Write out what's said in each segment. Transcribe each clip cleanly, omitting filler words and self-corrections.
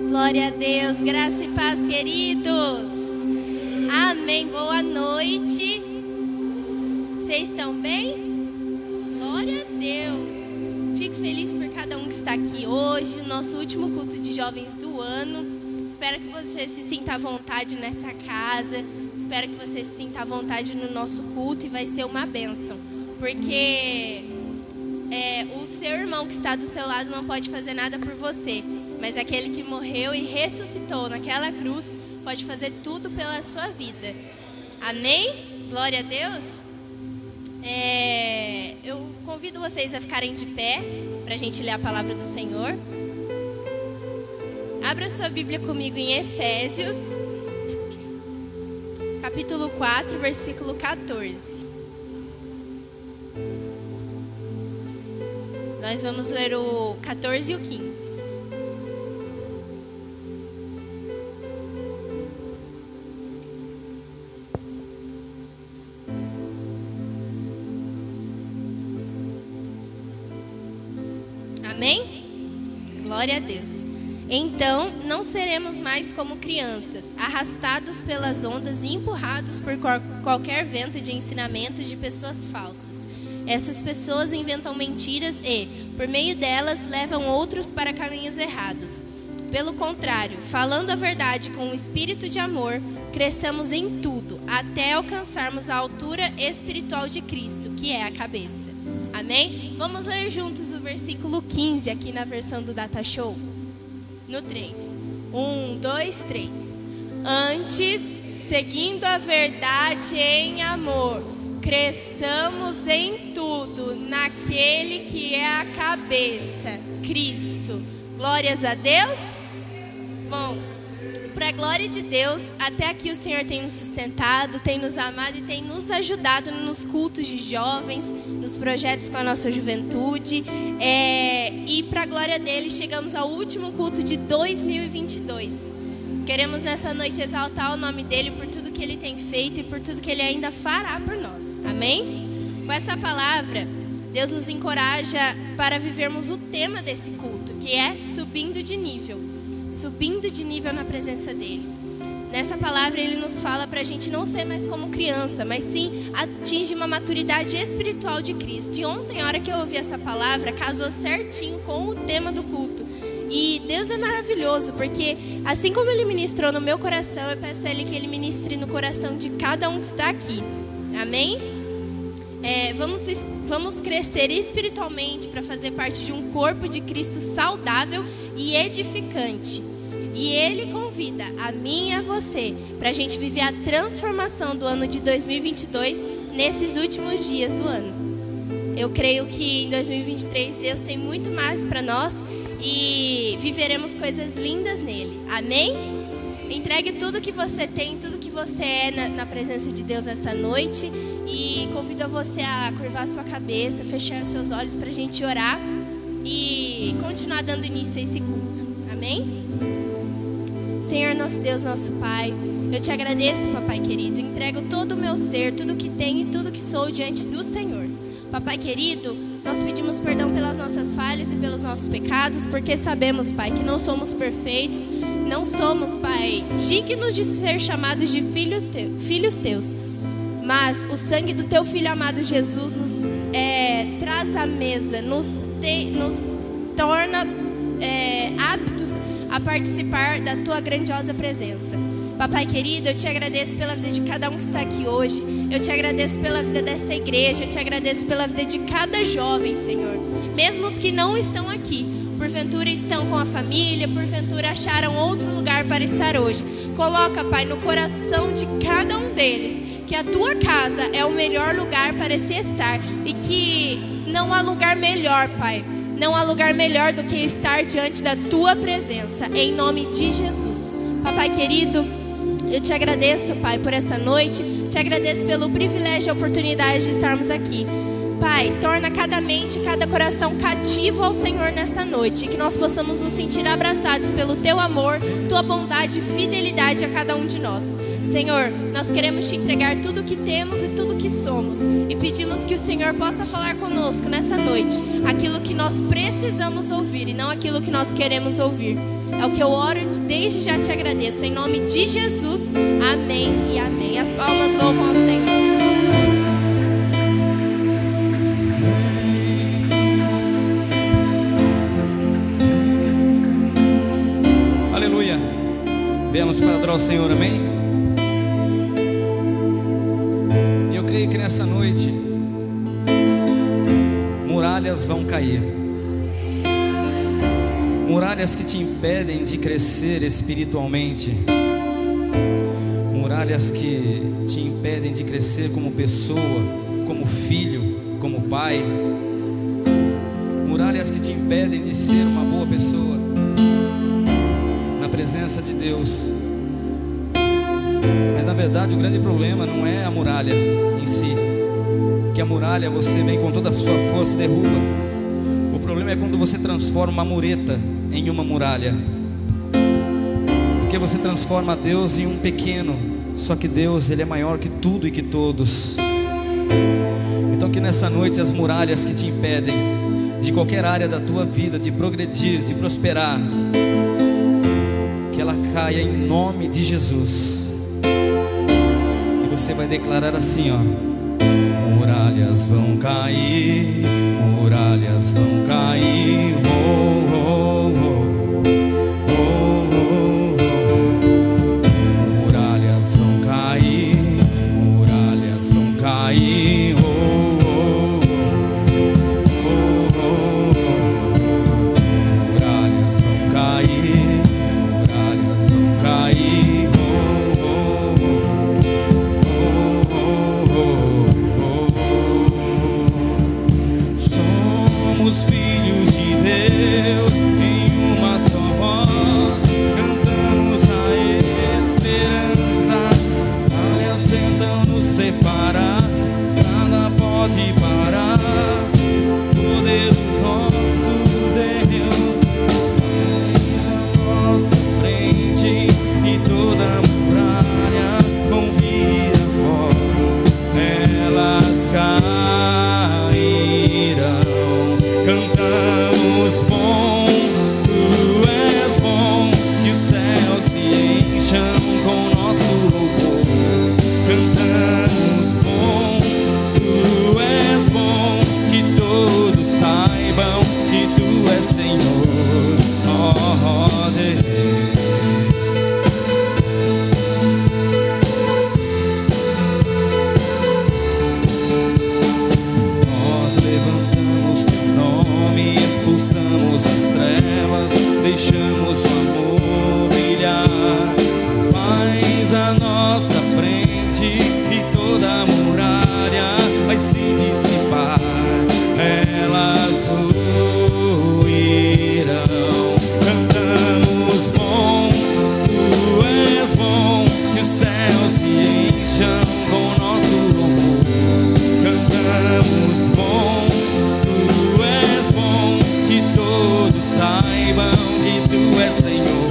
Glória a Deus, graça e paz, queridos. Amém, boa noite. Vocês estão bem? Glória a Deus. Fico feliz por cada um que está aqui hoje, o nosso último culto de jovens do ano. Espero que você se sinta à vontade nessa casa. Espero que você se sinta à vontade no nosso culto e vai ser uma bênção. Porque o seu irmão que está do seu lado não pode fazer nada por você. Mas aquele que morreu e ressuscitou naquela cruz pode fazer tudo pela sua vida. Amém? Glória a Deus. Eu convido vocês a ficarem de pé para a gente ler a palavra do Senhor. Abra sua Bíblia comigo em Efésios, capítulo 4, versículo 14. Nós vamos ler o 14 e o 15. Amém? Glória a Deus. Então, não seremos mais como crianças, arrastados pelas ondas e empurrados por qualquer vento de ensinamentos de pessoas falsas. Essas pessoas inventam mentiras e, por meio delas, levam outros para caminhos errados. Pelo contrário, falando a verdade com o espírito de amor, cresçamos em tudo, até alcançarmos a altura espiritual de Cristo, que é a cabeça. Amém? Vamos ler juntos o versículo 15 aqui na versão do Data Show. No 3. 1, 2, 3. Antes, seguindo a verdade em amor, cresçamos em tudo naquele que é a cabeça, Cristo. Glórias a Deus? Bom, para a glória de Deus, até aqui o Senhor tem nos sustentado, tem nos amado e tem nos ajudado nos cultos de jovens, nos projetos com a nossa juventude. E para a glória dele, chegamos ao último culto de 2022. Queremos nessa noite exaltar o nome dele por tudo que ele tem feito e por tudo que ele ainda fará por nós. Amém? Com essa palavra, Deus nos encoraja para vivermos o tema desse culto, que é subindo de nível. Subindo de nível na presença dele. Nessa palavra ele nos fala para a gente não ser mais como criança, mas sim atingir uma maturidade espiritual de Cristo. E ontem, a hora que eu ouvi essa palavra, casou certinho com o tema do culto. E Deus é maravilhoso, porque assim como ele ministrou no meu coração, eu peço a ele que ele ministre no coração de cada um que está aqui. Amém? Vamos crescer espiritualmente para fazer parte de um corpo de Cristo saudável e edificante. E ele convida a mim e a você para a gente viver a transformação do ano de 2022 nesses últimos dias do ano. Eu creio que em 2023 Deus tem muito mais para nós e viveremos coisas lindas nele. Amém? Entregue tudo que você tem, tudo que você é na presença de Deus essa noite. E convido a você a curvar a sua cabeça, fechar os seus olhos para a gente orar e continuar dando início a esse culto. Amém? Senhor, nosso Deus, nosso Pai, eu te agradeço, papai querido. Entrego todo o meu ser, tudo que tenho e tudo que sou diante do Senhor. Papai querido, nós pedimos perdão pelas nossas falhas e pelos nossos pecados, porque sabemos, Pai, que não somos perfeitos, não somos, Pai, dignos de ser chamados de filhos teus. Mas o sangue do teu Filho amado Jesus nos traz à mesa, nos torna aptos a participar da tua grandiosa presença. Papai querido, eu te agradeço pela vida de cada um que está aqui hoje. Eu te agradeço pela vida desta igreja. Eu te agradeço pela vida de cada jovem, Senhor. Mesmo os que não estão aqui, porventura estão com a família, porventura acharam outro lugar para estar hoje. Coloca, Pai, no coração de cada um deles que a tua casa é o melhor lugar para se estar e que não há lugar melhor, Pai. Não há lugar melhor do que estar diante da tua presença, em nome de Jesus. Papai querido, eu te agradeço, Pai, por essa noite. Te agradeço pelo privilégio e a oportunidade de estarmos aqui. Pai, torna cada mente, cada coração cativo ao Senhor nesta noite. E que nós possamos nos sentir abraçados pelo teu amor, tua bondade e fidelidade a cada um de nós. Senhor, nós queremos te entregar tudo o que temos e tudo o que somos. E pedimos que o Senhor possa falar conosco nessa noite. Aquilo que nós precisamos ouvir e não aquilo que nós queremos ouvir. É o que eu oro e desde já te agradeço. Em nome de Jesus, amém e amém. As palmas louvam ao Senhor. Aleluia. Viemos para adorar o Senhor, amém? Eu creio que nessa noite muralhas vão cair. Muralhas que te impedem de crescer espiritualmente. Muralhas que te impedem de crescer como pessoa, como filho, como pai. Muralhas que te impedem de ser uma boa pessoa na presença de Deus. Mas na verdade o grande problema não é a muralha em si, que a muralha você vem com toda a sua força e derruba. O problema é quando você transforma uma mureta em uma muralha, porque você transforma Deus em um pequeno. Só que Deus, Ele é maior que tudo e que todos. Então que nessa noite as muralhas que te impedem de qualquer área da tua vida, de progredir, de prosperar, que ela caia em nome de Jesus. E você vai declarar assim, ó: muralhas vão cair, muralhas vão cair, oh, oh, oh, oh, oh, oh. Muralhas vão cair, muralhas vão cair, oh, oh, oh, oh, oh. Muralhas vão cair, muralhas vão cair, oh, oh, oh, oh, oh. Somos filhos de Deus em uma só voz, cantamos a esperança. Muralhas tentam nos separar, nada pode parar o poder do nosso Deus. Eis a nossa frente e toda a muralha vão vir a pó, elas cairão. Cantamos bom, tu és bom, que os céus se encham com nosso louvor. Cantamos bom, tu és bom, que todos saibam que tu és Senhor, oh Deus. Nós levantamos teu nome, expulsamos as trevas, deixamos o amor brilhar. Faz a nossa frente e toda a muralha vai se dissipar, elas ruirão. Cantamos bom, tu és bom, que os céus se encham com nosso louvor. Cantamos bom, tu és bom, que todos saibam que tu és Senhor.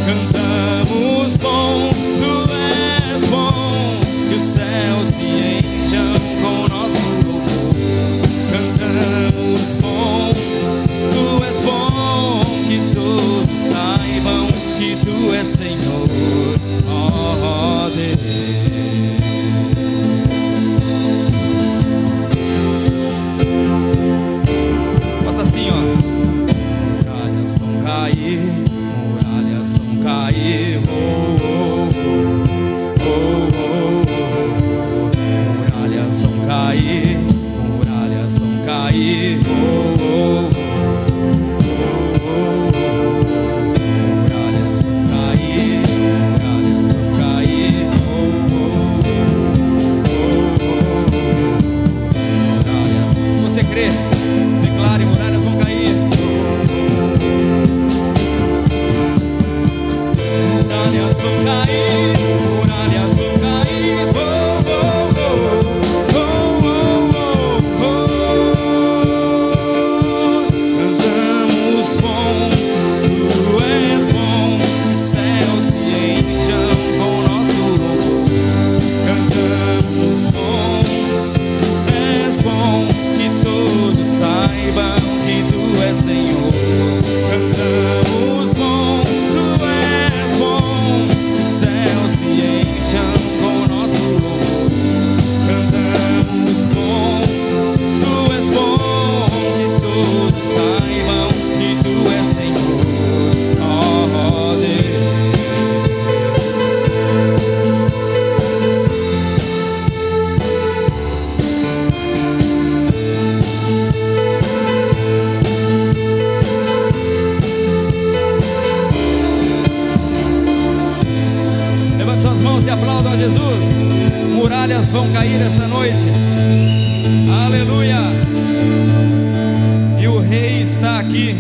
Cantamos bom, tu és bom, que os céus se encham com nosso louvor. Cantamos bom, tu és bom, que todos saibam que tu és Senhor, oh Deus. Faça assim, ó: muralhas vão cair, muralhas vão cair, oh, oh, oh, oh, oh, oh. Muralhas vão cair, muralhas vão cair, oh, oh, oh, oh. muralhas vão cair, muralhas vão cair. Oh, oh, oh, oh, oh, oh, oh. Cantamos bom, tu és bom, os céus se encham com nosso louvor. Cantamos bom, tu és bom, que todos saibam que tu és Senhor. Cantamos bom, tu és bom, os céus se encham com nosso louvor. Cantamos bom, tu és bom, que todos saibam que tu és Senhor. Oh, Deus. Levante suas mãos e aplaudam a Jesus. Muralhas vão cair essa noite. Aleluia. E o Rei está aqui.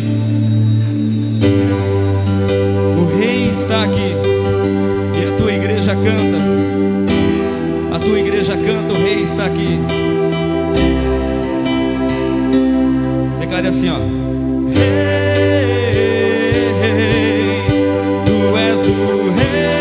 O Rei está aqui. E a tua igreja canta. A tua igreja canta, o Rei está aqui. Declare assim, ó. Rei, tu és o Rei.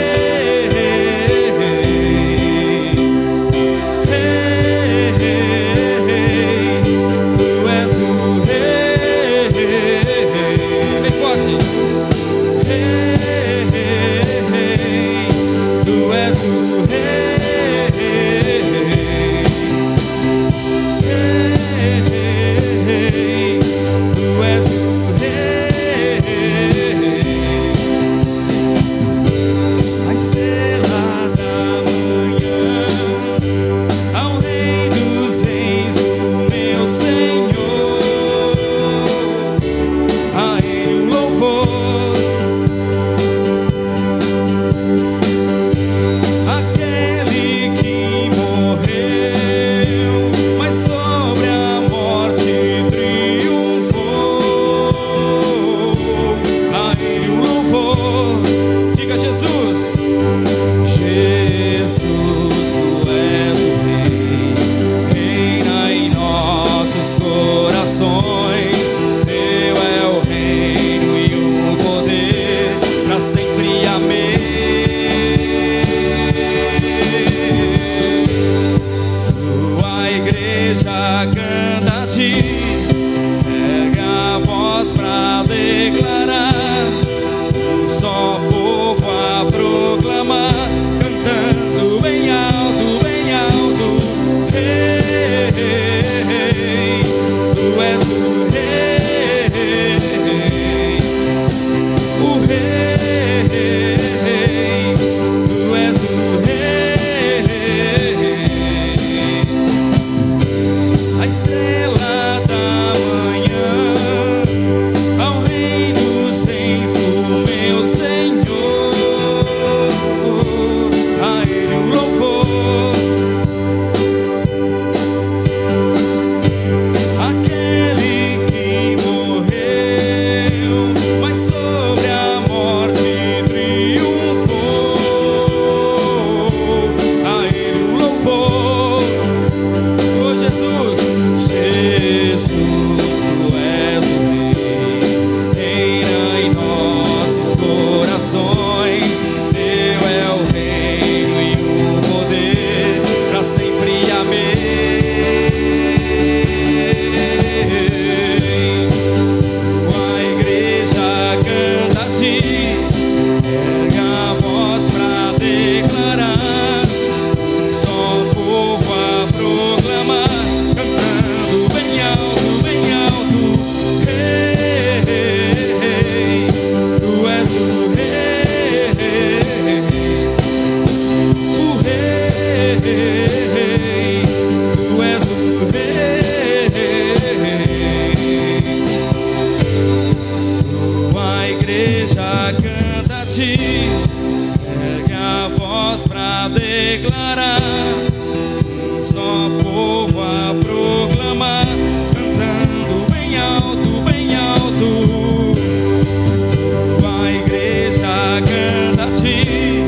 Tua igreja canta bondade.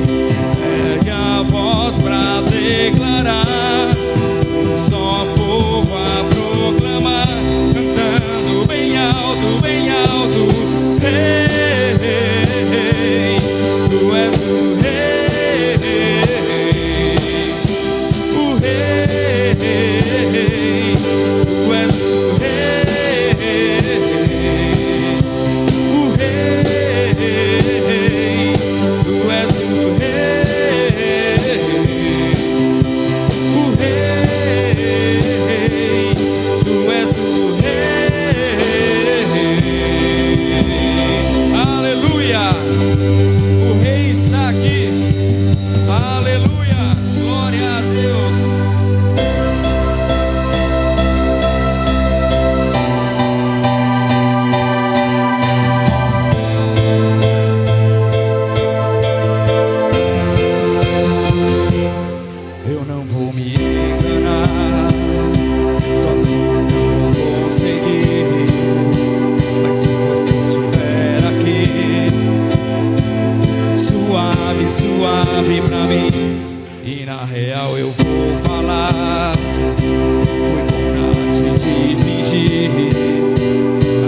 Ergue a voz pra declarar, um só povo a proclamar, cantando bem alto, bem alto. Rei, tu és o rei, o rei, tu és o rei, o rei, tu és o rei, o rei, tu és o rei. Aleluia, o rei está aqui. Aleluia, glória a Deus. Eu não vou me enganar, sozinho não vou conseguir. Mas se você estiver aqui, suave, suave pra mim. E na real eu vou falar, foi bom te dirigir.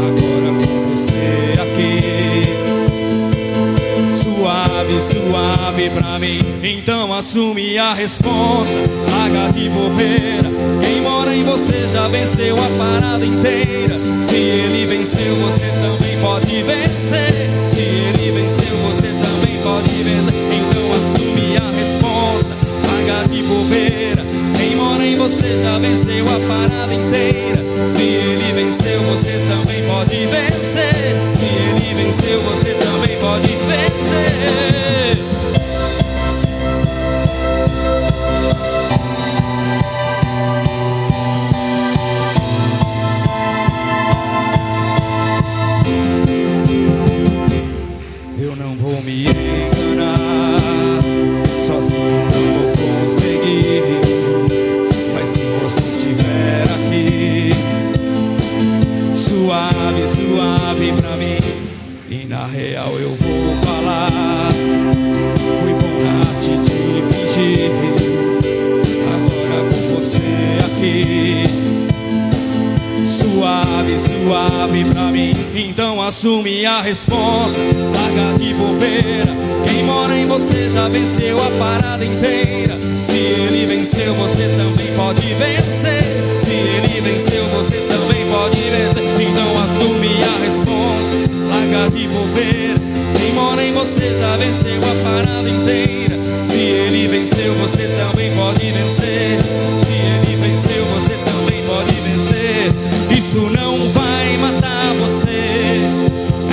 Agora com você aqui, suave, suave pra mim. Então assume a responsa, larga de bobeira. Quem mora em você já venceu a parada inteira. Se ele venceu, você também pode vencer. Se ele venceu, você também pode vencer. Então assume a responsa, larga de bobeira. Quem mora em você já venceu a parada inteira. Se ele venceu, você também pode vencer. Se ele venceu, você também pode vencer. Eu não vou me enganar, sozinho não vou conseguir. Mas se você estiver aqui, suave, suave pra mim. E na real eu vou falar, fui bom na arte de fingir. Agora com você aqui, suave, suave pra mim. Então assume a responsa, larga de bobeira. Quem mora em você já venceu a parada inteira. Se ele venceu, você também pode vencer. Se ele venceu, você também pode vencer. Então assume a responsa, larga de bobeira. Quem mora em você já venceu a parada inteira. Se ele venceu, você também pode vencer. Se ele venceu, você também pode vencer. Isso não vai matar você,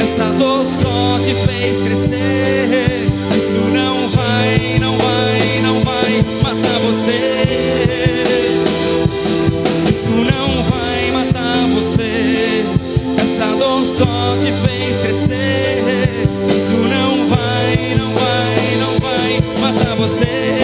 essa dor só te fez crescer. Isso não vai, não vai, não vai matar você. Isso não vai matar você, essa dor só te fez crescer. Isso não vai, não vai, não vai matar você.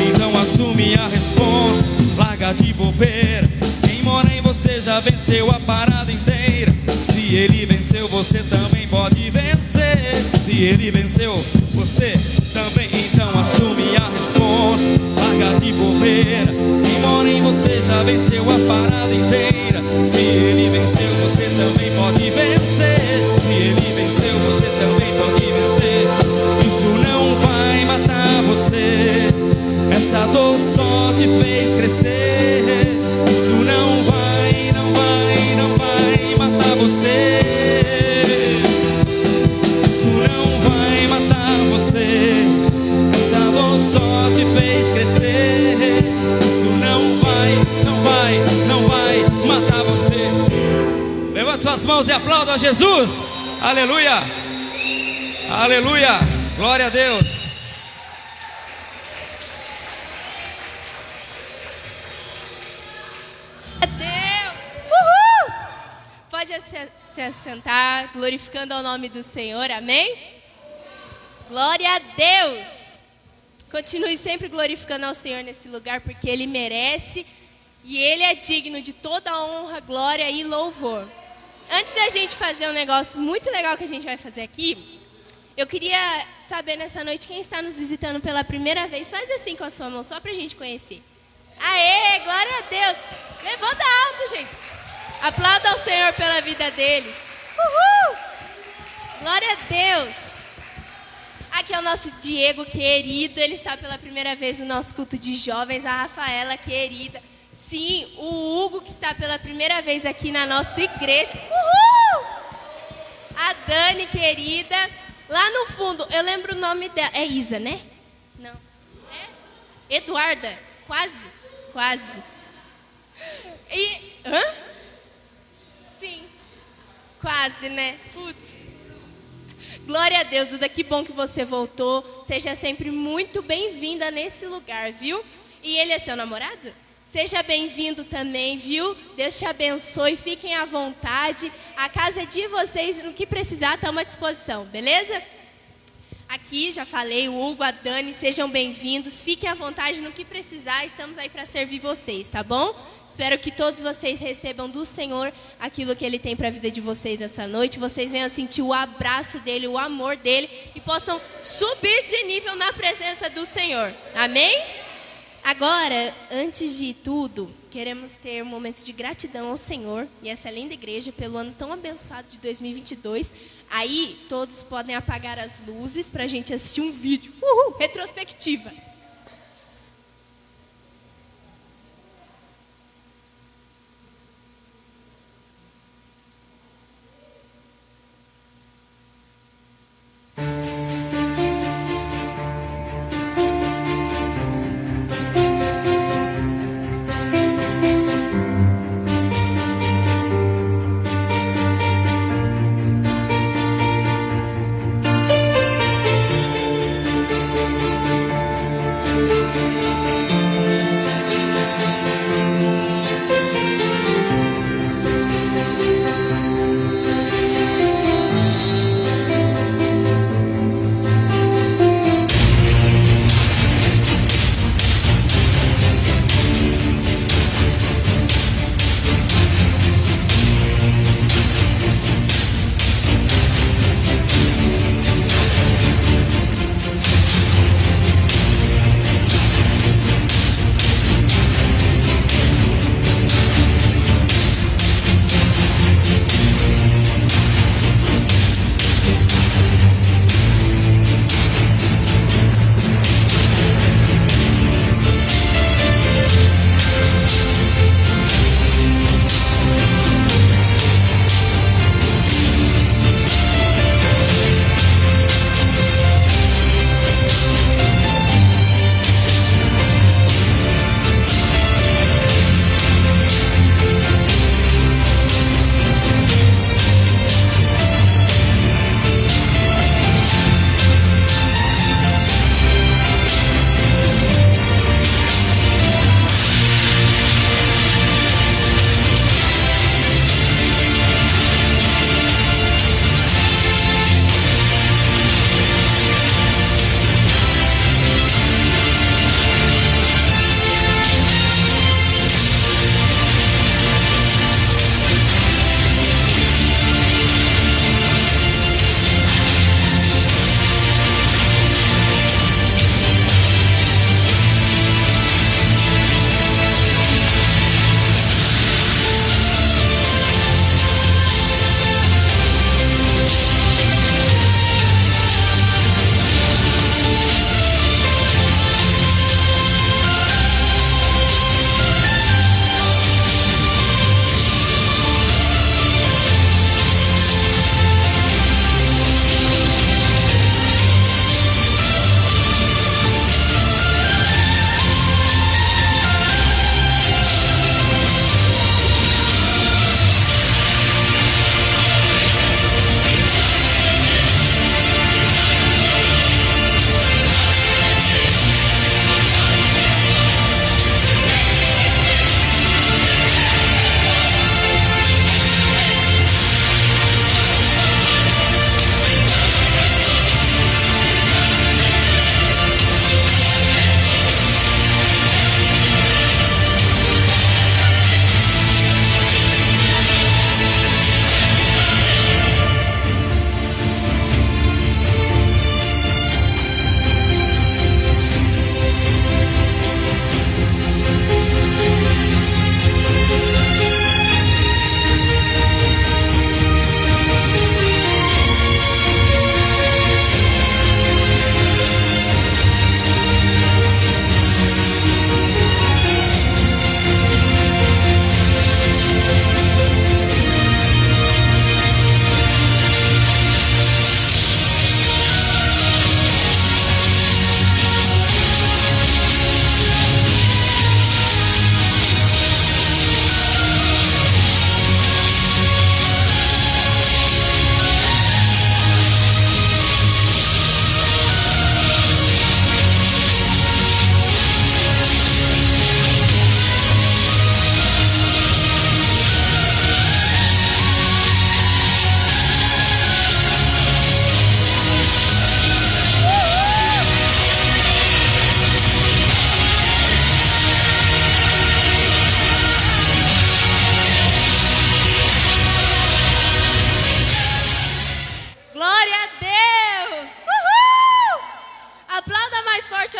Então assume a responsa, larga de bobeira. Quem mora em você já venceu a parada inteira. Se ele venceu, você também pode vencer. Se ele venceu, você também. Então assume a responsa, larga de bobeira. Quem mora em você já venceu a parada inteira. Se ele venceu, você também pode vencer. Se ele venceu, você também pode vencer. Isso não vai matar você, essa dor só te fez crescer. Isso não vai, não vai, não vai matar você. Isso não vai matar você, essa dor só te fez crescer. Isso não vai, não vai, não vai matar você. Levante suas mãos e aplauda a Jesus. Aleluia, aleluia, glória a Deus. Pode se assentar, glorificando ao nome do Senhor, amém? Glória a Deus! Continue sempre glorificando ao Senhor nesse lugar, porque Ele merece e Ele é digno de toda honra, glória e louvor. Antes da gente fazer um negócio muito legal que a gente vai fazer aqui, Eu queria saber nessa noite quem está nos visitando pela primeira vez. Faz assim com a sua mão, só pra gente conhecer. Aê, glória a Deus. Levanta alto, gente. Aplauda ao Senhor pela vida deles. Uhul. Glória a Deus. Aqui é o nosso Diego querido. Ele está pela primeira vez no nosso culto de jovens. A Rafaela querida. Sim, o Hugo que está pela primeira vez aqui na nossa igreja. Uhul. A Dani querida. Lá no fundo, eu lembro o nome dela. É Isa, né? Não. É? Eduarda. Quase. E... Hã? Sim. Quase, né? Putz. Glória a Deus, Duda, que bom que você voltou. Seja sempre muito bem-vinda nesse lugar, viu? E ele é seu namorado? Seja bem-vindo também, viu? Deus te abençoe, fiquem à vontade. A casa é de vocês, no que precisar, estamos à disposição, beleza? Aqui, já falei, o Hugo, a Dani, sejam bem-vindos. Fiquem à vontade no que precisar, estamos aí para servir vocês, tá bom? Espero que todos vocês recebam do Senhor aquilo que Ele tem para a vida de vocês essa noite. Vocês venham sentir o abraço dEle, o amor dEle e possam subir de nível na presença do Senhor. Amém? Agora, antes de tudo, queremos ter um momento de gratidão ao Senhor e essa linda igreja pelo ano tão abençoado de 2022. Aí, todos podem apagar as luzes para a gente assistir um vídeo. Uhul! Retrospectiva.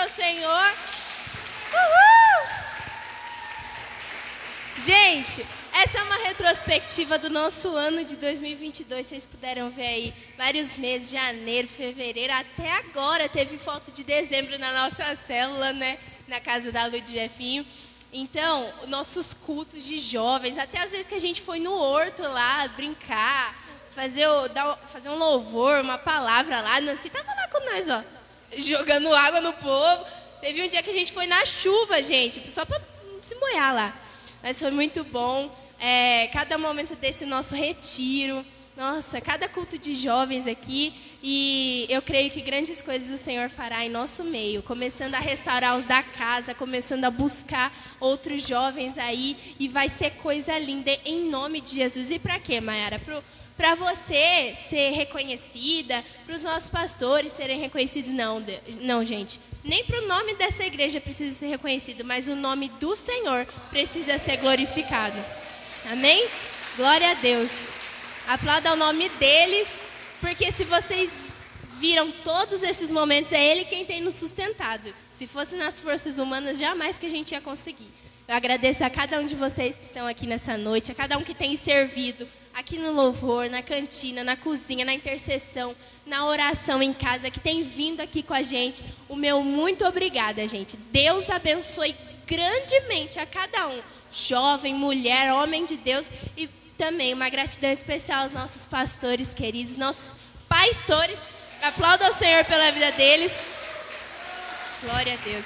ao Senhor. Uhul! Gente, essa é uma retrospectiva do nosso ano de 2022. Vocês puderam ver aí vários meses, janeiro, fevereiro, até agora teve foto de dezembro na nossa célula, né? Na casa da Lu de Jefinho. Então, nossos cultos de jovens, até às vezes que a gente foi no horto lá brincar, fazer um louvor, uma palavra lá. Nancy tava lá com nós, ó, jogando água no povo. Teve um dia que a gente foi na chuva, gente, só para se molhar lá. Mas foi muito bom. Cada momento desse nosso retiro. Nossa, cada culto de jovens aqui. E eu creio que grandes coisas o Senhor fará em nosso meio. Começando a restaurar os da casa, começando a buscar outros jovens aí. E vai ser coisa linda em nome de Jesus. E para quê, Mayara? Para você ser reconhecida, para os nossos pastores serem reconhecidos, não, gente. Nem para o nome dessa igreja precisa ser reconhecido, mas o nome do Senhor precisa ser glorificado. Amém? Glória a Deus. Aplauda o nome dele, porque se vocês viram todos esses momentos, é ele quem tem nos sustentado. Se fosse nas forças humanas, jamais que a gente ia conseguir. Eu agradeço a cada um de vocês que estão aqui nessa noite, a cada um que tem servido aqui no louvor, na cantina, na cozinha, na intercessão, na oração em casa, que tem vindo aqui com a gente. O meu muito obrigada, gente. Deus abençoe grandemente a cada um, jovem, mulher, homem de Deus, e também uma gratidão especial aos nossos pastores queridos, nossos pastores. Aplauda ao Senhor pela vida deles. Glória a Deus.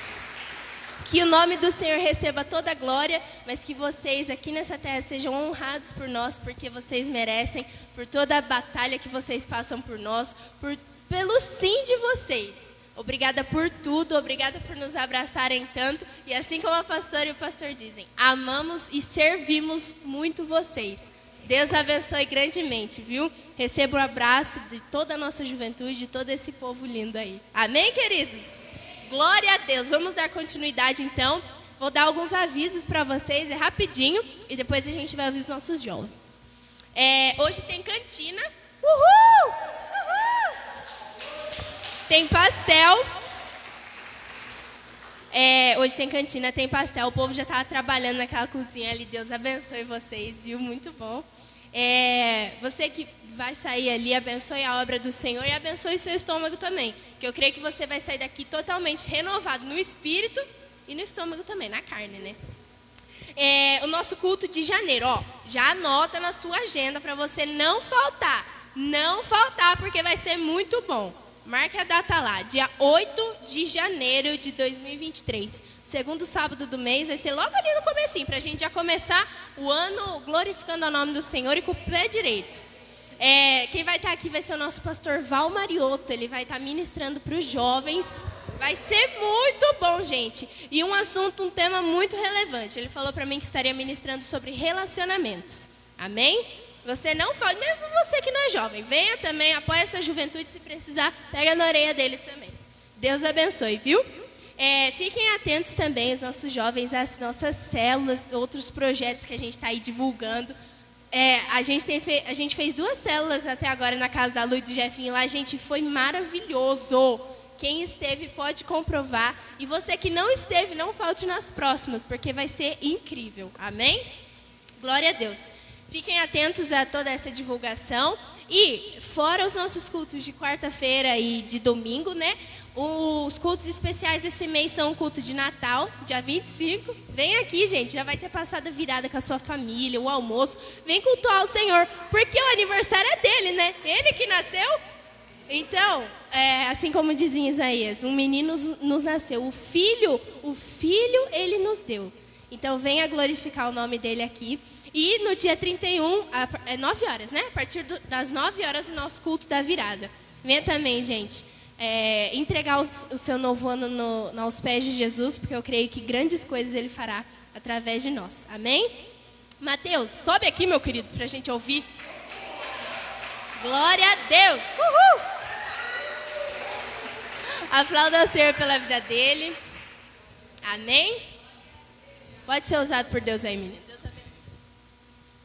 Que o nome do Senhor receba toda a glória, mas que vocês aqui nessa terra sejam honrados por nós, porque vocês merecem, por toda a batalha que vocês passam por nós, pelo sim de vocês. Obrigada por tudo, obrigada por nos abraçarem tanto. E assim como a pastora e o pastor dizem, amamos e servimos muito vocês. Deus abençoe grandemente, viu? Receba o abraço de toda a nossa juventude, de todo esse povo lindo aí. Amém, queridos? Glória a Deus. Vamos dar continuidade, então. Vou dar alguns avisos para vocês, rapidinho, e depois a gente vai ouvir os nossos jovens. Hoje tem cantina. Uhul! Uhul! Tem pastel. Hoje tem cantina, tem pastel. O povo já estava trabalhando naquela cozinha ali. Deus abençoe vocês, viu? Muito bom. Você que vai sair ali, abençoe a obra do Senhor e abençoe o seu estômago também. Que eu creio que você vai sair daqui totalmente renovado no espírito e no estômago também, na carne, né? O nosso culto de janeiro, ó, já anota na sua agenda para você não faltar. Não faltar, porque vai ser muito bom. Marque a data lá, dia 8 de janeiro de 2023. Segundo sábado do mês, vai ser logo ali no comecinho, para a gente já começar o ano glorificando o nome do Senhor e com o pé direito. Quem vai estar aqui vai ser o nosso pastor Val Mariotto. Ele vai estar ministrando para os jovens. Vai ser muito bom, gente. E um tema muito relevante. Ele falou para mim que estaria ministrando sobre relacionamentos. Amém? Você não fala, mesmo você que não é jovem, venha também, apoie essa juventude, se precisar, pega na orelha deles também. Deus abençoe, viu? Fiquem atentos também, os nossos jovens, às nossas células, outros projetos que a gente está aí divulgando. A gente fez 2 células até agora na casa da Lu de Jefinho lá, gente, foi maravilhoso. Quem esteve pode comprovar. E você que não esteve, não falte nas próximas, porque vai ser incrível. Amém? Glória a Deus. Fiquem atentos a toda essa divulgação. E, fora os nossos cultos de quarta-feira e de domingo, né? Os cultos especiais esse mês são o culto de Natal, dia 25. Vem aqui, gente, já vai ter passado a virada com a sua família, o almoço. Vem cultuar o Senhor, porque o aniversário é dele, né? Ele que nasceu. Então, assim como dizia Isaías, um menino nos nasceu. O filho ele nos deu. Então, venha glorificar o nome dele aqui. E no dia 31, 9 horas, né? A partir das 9 horas, o nosso culto da virada. Venha também, gente. Entregar o seu novo ano aos pés de Jesus, porque eu creio que grandes coisas Ele fará através de nós. Amém? Mateus, sobe aqui, meu querido, para a gente ouvir. Glória a Deus! Uhul! Aplauda o Senhor pela vida dele. Amém? Pode ser usado por Deus aí, menino. Deus abençoe.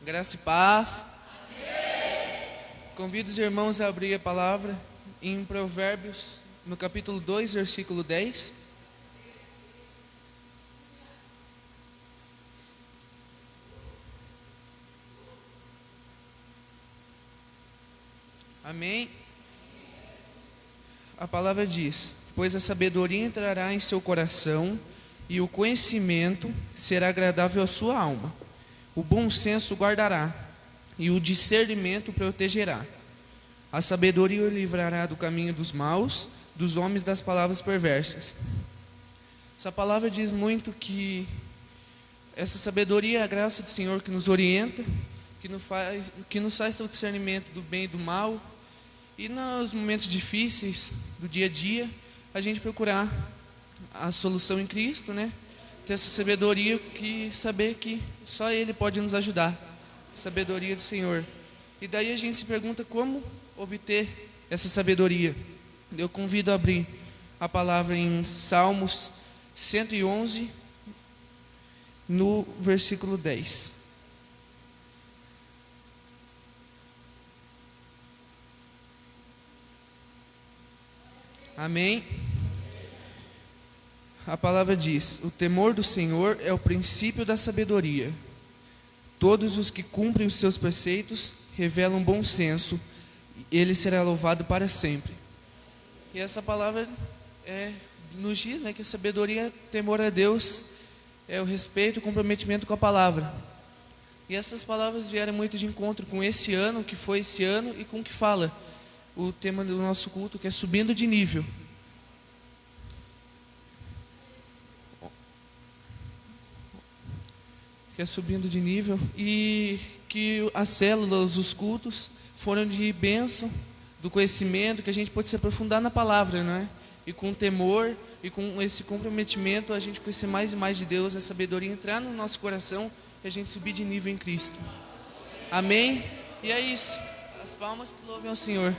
Graça e paz. Convido os irmãos a abrir a palavra em Provérbios, no capítulo 2, versículo 10. Amém? A palavra diz: pois a sabedoria entrará em seu coração e o conhecimento será agradável à sua alma. O bom senso guardará e o discernimento protegerá. A sabedoria o livrará do caminho dos maus, dos homens das palavras perversas. Essa palavra diz muito que essa sabedoria é a graça do Senhor que nos orienta, que nos faz ter o discernimento do bem e do mal. E nos momentos difíceis do dia a dia, a gente procurar a solução em Cristo, né? Ter essa sabedoria, que saber que só Ele pode nos ajudar. Sabedoria do Senhor. E daí a gente se pergunta como obter essa sabedoria. Eu convido a abrir a palavra em Salmos 111, no versículo 10. Amém? A palavra diz: o temor do Senhor é o princípio da sabedoria. Todos os que cumprem os seus preceitos revelam bom senso, ele será louvado para sempre. E essa palavra nos diz, né, que a sabedoria, temor a Deus, é o respeito e o comprometimento com a palavra. E essas palavras vieram muito de encontro com esse ano, que foi esse ano, e com o que fala o tema do nosso culto, que é subindo de nível. Que é subindo de nível, e que as células, os cultos, foram de bênção, do conhecimento, que a gente pode se aprofundar na palavra, não é? E com temor e com esse comprometimento, a gente conhecer mais e mais de Deus, a sabedoria entrar no nosso coração e a gente subir de nível em Cristo. Amém? E é isso. As palmas que louvem ao Senhor.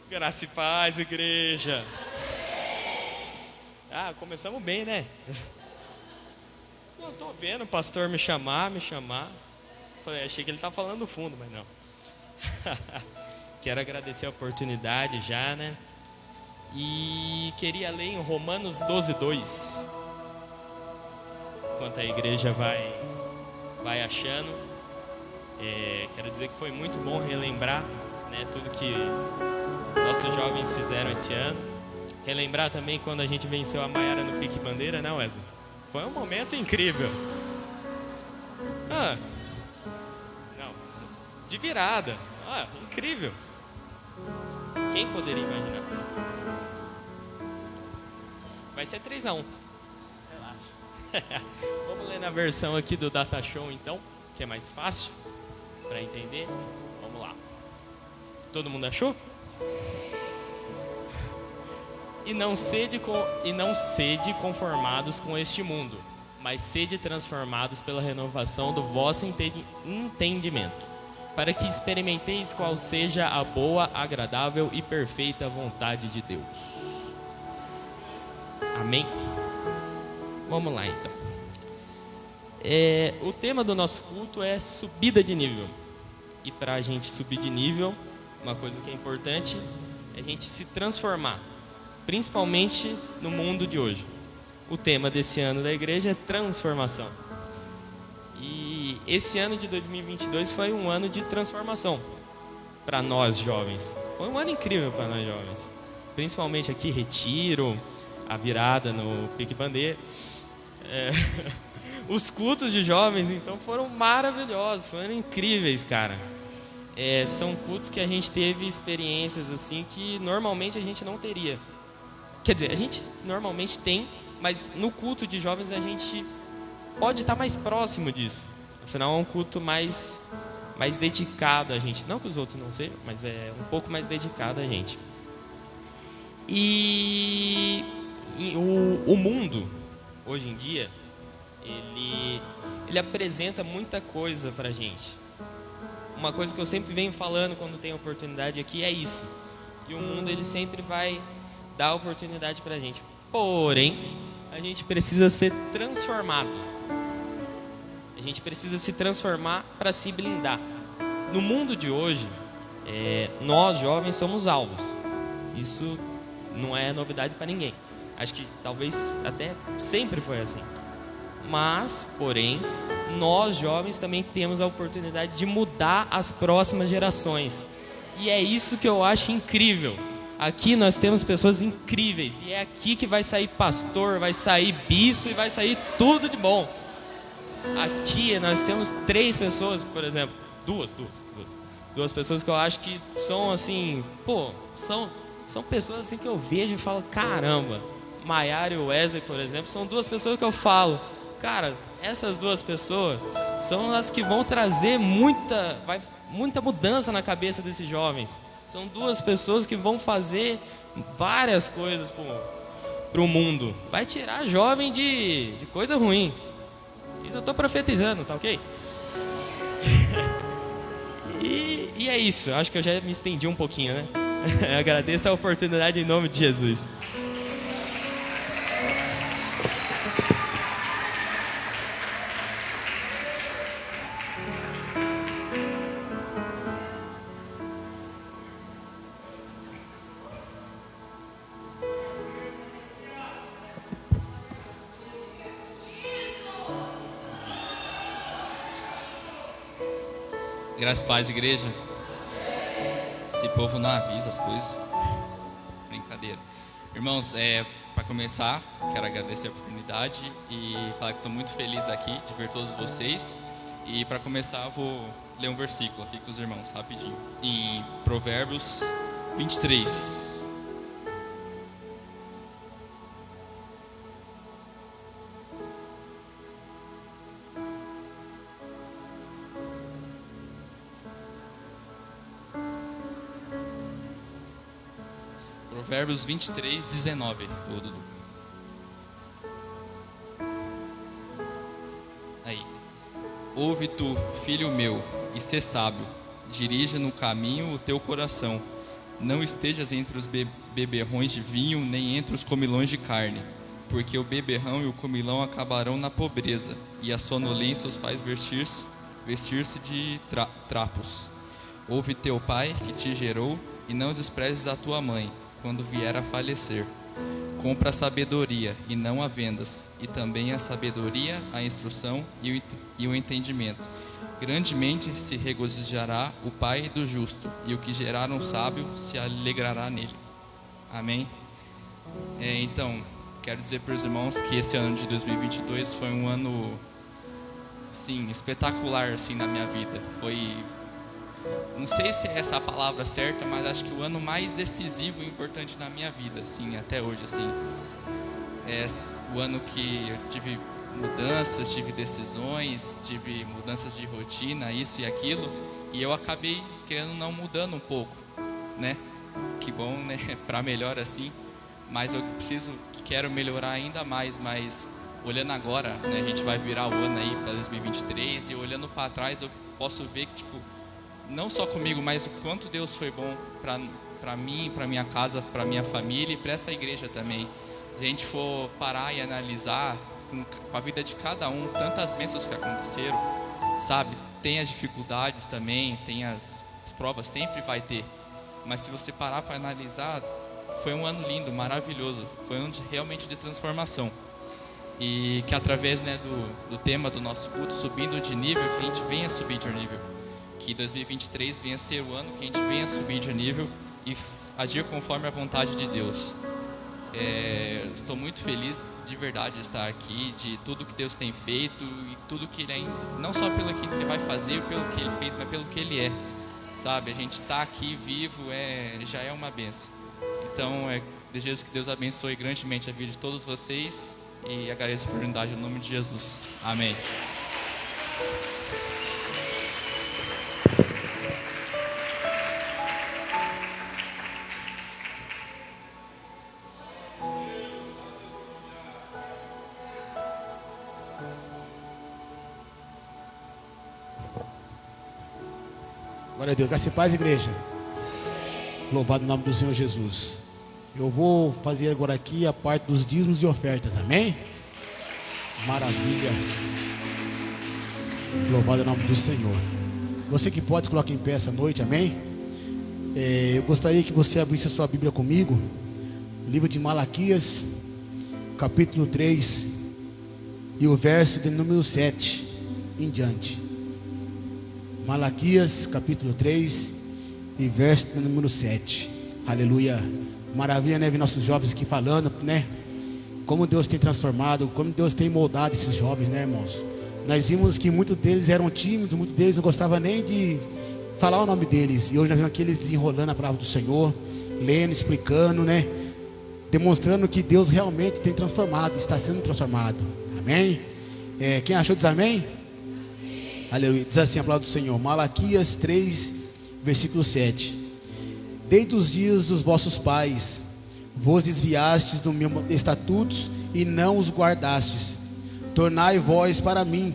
Graça e paz, igreja. Começamos bem, né? Não, tô vendo o pastor me chamar. Falei, achei que ele estava falando do fundo, mas não. Quero agradecer a oportunidade já, né? E queria ler em Romanos 12:2. Enquanto a igreja vai achando, quero dizer que foi muito bom relembrar, né, tudo que nossos jovens fizeram esse ano. Relembrar também quando a gente venceu a Maiara no Pique Bandeira, né, Wesley? Foi um momento incrível. Não, de virada. Incrível. Quem poderia imaginar? Vai ser 3-1. Relaxa. Vamos ler na versão aqui do Data Show, então, que é mais fácil para entender. Vamos lá. Todo mundo achou? E não sede conformados com este mundo, mas sede transformados pela renovação do vosso entendimento, para que experimenteis qual seja a boa, agradável e perfeita vontade de Deus. Amém? Vamos lá, então. O tema do nosso culto é subida de nível. E para a gente subir de nível, uma coisa que é importante é a gente se transformar, principalmente no mundo de hoje. O tema desse ano da igreja é transformação. E esse ano de 2022 foi um ano de transformação para nós jovens. Foi um ano incrível para nós jovens. Principalmente aqui, Retiro, a virada no Pique Bandeira. Os cultos de jovens, então, foram maravilhosos, foram incríveis, cara. São cultos que a gente teve experiências assim que normalmente a gente não teria. Quer dizer, a gente normalmente tem, mas no culto de jovens a gente pode estar mais próximo disso. Afinal, é um culto mais dedicado a gente. Não que os outros não sejam, mas é um pouco mais dedicado a gente. E o mundo, hoje em dia, ele apresenta muita coisa pra gente. Uma coisa que eu sempre venho falando quando tenho oportunidade aqui é isso. E o mundo, ele sempre vai dar oportunidade pra gente. Porém, a gente precisa ser transformado. A gente precisa se transformar para se blindar. No mundo de hoje, nós jovens somos alvos. Isso não é novidade para ninguém. Acho que talvez até sempre foi assim. Mas, porém, nós jovens também temos a oportunidade de mudar as próximas gerações. E é isso que eu acho incrível. Aqui nós temos pessoas incríveis. E é aqui que vai sair pastor, vai sair bispo e vai sair tudo de bom. Aqui nós temos 3 pessoas, por exemplo. Duas pessoas que eu acho que são assim... São pessoas assim que eu vejo e falo, caramba. Maiara e Wesley, por exemplo, são 2 pessoas que eu falo, cara, essas 2 pessoas são as que vão trazer muita mudança na cabeça desses jovens. São 2 pessoas que vão fazer várias coisas pro mundo. Vai tirar jovem de coisa ruim. Isso eu tô profetizando, tá ok? e é isso, acho que eu já me estendi um pouquinho, né? Agradeço a oportunidade em nome de Jesus. Graças a Deus, igreja. Esse povo não avisa as coisas. Brincadeira. Irmãos, para começar, quero agradecer a oportunidade e falar que estou muito feliz aqui de ver todos vocês. E para começar, vou ler um versículo aqui com os irmãos, rapidinho. Em Provérbios 23. Provérbios 23, 19. Aí. Ouve tu, filho meu, e sê sábio. Dirija no caminho o teu coração. Não estejas entre os beberrões de vinho, nem entre os comilões de carne. Porque o beberrão e o comilão acabarão na pobreza, e a sonolência os faz vestir-se de trapos. Ouve teu pai, que te gerou, e não desprezes a tua mãe, quando vier a falecer. Compra a sabedoria e não a vendas, e também a sabedoria, a instrução e o entendimento. Grandemente se regozijará o pai do justo, e o que gerar um sábio se alegrará nele. Amém? Então, quero dizer para os irmãos que esse ano de 2022 foi um ano, sim, espetacular assim, na minha vida. Foi... Não sei se é essa a palavra certa, mas acho que o ano mais decisivo e importante na minha vida, assim, até hoje, assim. É o ano que eu tive mudanças, tive decisões, tive mudanças de rotina, isso e aquilo, e eu acabei querendo não mudando um pouco, né? Que bom, né? Para melhor assim, mas eu quero melhorar ainda mais, mas olhando agora, né? A gente vai virar o ano aí para 2023 e olhando para trás eu posso ver que, tipo, não só comigo, mas o quanto Deus foi bom para mim, para minha casa, para minha família e para essa igreja também. Se a gente for parar e analisar com a vida de cada um, tantas bênçãos que aconteceram, sabe? Tem as dificuldades também, tem as provas, sempre vai ter. Mas se você parar para analisar, foi um ano lindo, maravilhoso. Foi um ano realmente de transformação. E que através, né, do tema do nosso culto, subindo de nível, que a gente venha subir de nível. Que 2023 venha ser o ano que a gente venha subir de nível e agir conforme a vontade de Deus. Estou muito feliz de verdade de estar aqui, de tudo que Deus tem feito e tudo que Ele ainda, não só pelo que Ele vai fazer, pelo que Ele fez, mas pelo que Ele é, sabe? A gente está aqui vivo já é uma bênção. Então, desejo que Deus abençoe grandemente a vida de todos vocês e agradeço a oportunidade no nome de Jesus. Amém. Glória a Deus. Graça e paz, igreja. Louvado o nome do Senhor Jesus. Eu vou fazer agora aqui a parte dos dízimos e ofertas, amém? Maravilha. Louvado é o nome do Senhor. Você que pode, se coloque em pé essa noite, amém? Eu gostaria que você abrisse a sua Bíblia comigo. Livro de Malaquias, capítulo 3, e o verso de número 7 em diante. Malaquias, capítulo 3, e verso de número 7. Aleluia. Maravilha, né? Ver nossos jovens aqui falando, né? Como Deus tem transformado, como Deus tem moldado esses jovens, né, irmãos? Nós vimos que muitos deles eram tímidos, muitos deles não gostavam nem de falar o nome deles. E hoje nós vemos aqui eles desenrolando a palavra do Senhor, lendo, explicando, né? Demonstrando que Deus realmente tem transformado, está sendo transformado. Amém? Quem achou diz amém? Amém. Aleluia. Diz assim a palavra do Senhor, Malaquias 3, versículo 7. Desde os dias dos vossos pais, vos desviastes dos meus estatutos e não os guardastes. Tornai vós para mim,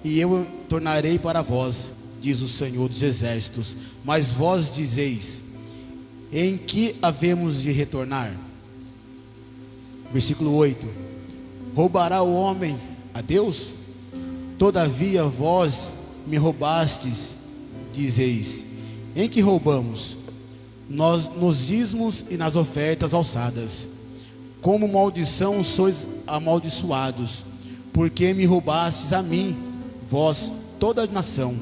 e eu tornarei para vós, diz o Senhor dos exércitos. Mas vós dizeis, em que havemos de retornar? Versículo 8. Roubará o homem a Deus? Todavia vós me roubastes, dizeis. Em que roubamos? Nós nos dízimos e nas ofertas alçadas. Como maldição sois amaldiçoados, porque me roubastes a mim, vós, toda a nação.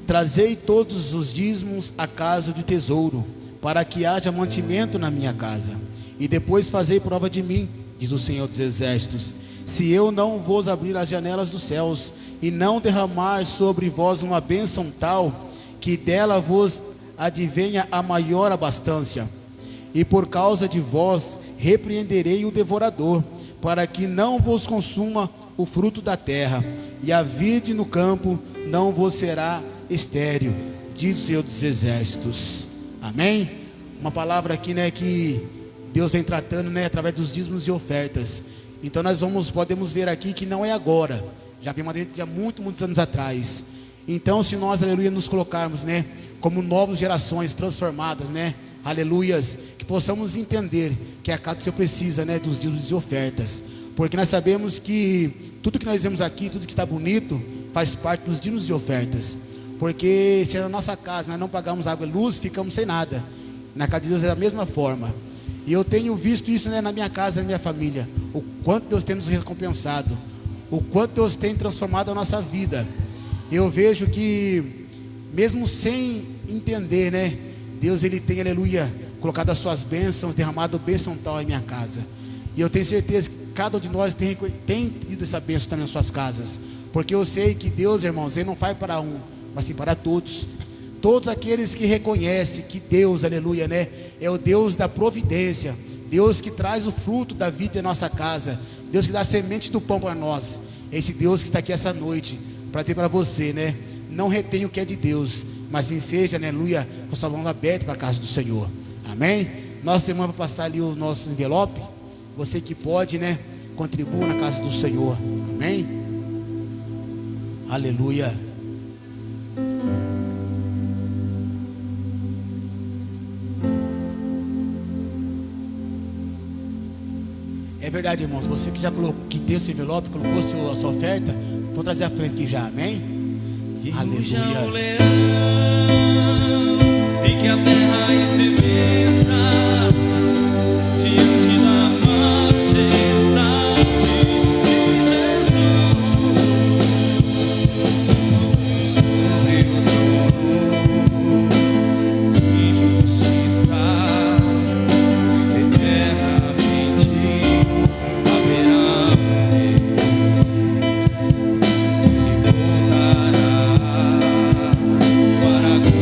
Trazei todos os dízimos à casa de tesouro, para que haja mantimento na minha casa. E depois fazei prova de mim, diz o Senhor dos exércitos, se eu não vos abrir as janelas dos céus, e não derramar sobre vós uma bênção tal, que dela vos advenha a maior abastança. E por causa de vós repreenderei o devorador, para que não vos consuma o fruto da terra, e a vide no campo não vos será estéril, diz o Senhor dos exércitos. Amém? Uma palavra aqui, né, que Deus vem tratando, né, através dos dízimos e ofertas. Então nós podemos ver aqui que não é agora, já vem uma de muitos anos atrás. Então, se nós, aleluia, nos colocarmos, né, como novas gerações transformadas, né, aleluias, que possamos entender que a casa do Senhor precisa, né, dos dízimos e ofertas, porque nós sabemos que tudo que nós vemos aqui, tudo que está bonito, faz parte dos dízimos e ofertas, porque se na nossa casa nós não pagamos água e luz, ficamos sem nada. Na casa de Deus é da mesma forma, e eu tenho visto isso, né, na minha casa, na minha família, o quanto Deus tem nos recompensado, o quanto Deus tem transformado a nossa vida. Eu vejo que, mesmo sem entender, né, Deus, Ele tem, aleluia, colocado as suas bênçãos, derramado bênção tal em minha casa. E eu tenho certeza que cada um de nós tem tido essa bênção também nas suas casas. Porque eu sei que Deus, irmãos, Ele não faz para um, mas sim para todos. Todos aqueles que reconhecem que Deus, aleluia, né, é o Deus da providência, Deus que traz o fruto da vida em nossa casa, Deus que dá a semente do pão para nós. Esse Deus que está aqui essa noite para dizer para você, né, não retenha o que é de Deus, mas sim seja, aleluia, com sua mão aberta para a casa do Senhor. Amém? Nossa irmã vai passar ali o nosso envelope. Você que pode, né, contribua na casa do Senhor. Amém? Aleluia. É verdade, irmãos, você que já colocou, que tem o seu envelope, colocou a sua oferta, vou trazer à frente aqui já, amém? E aleluia. o leão, e que a terra estremeça diante da majestade de Jesus. Sobre o trono de justiça, eternamente haverá rei. Ele voltará para a glória.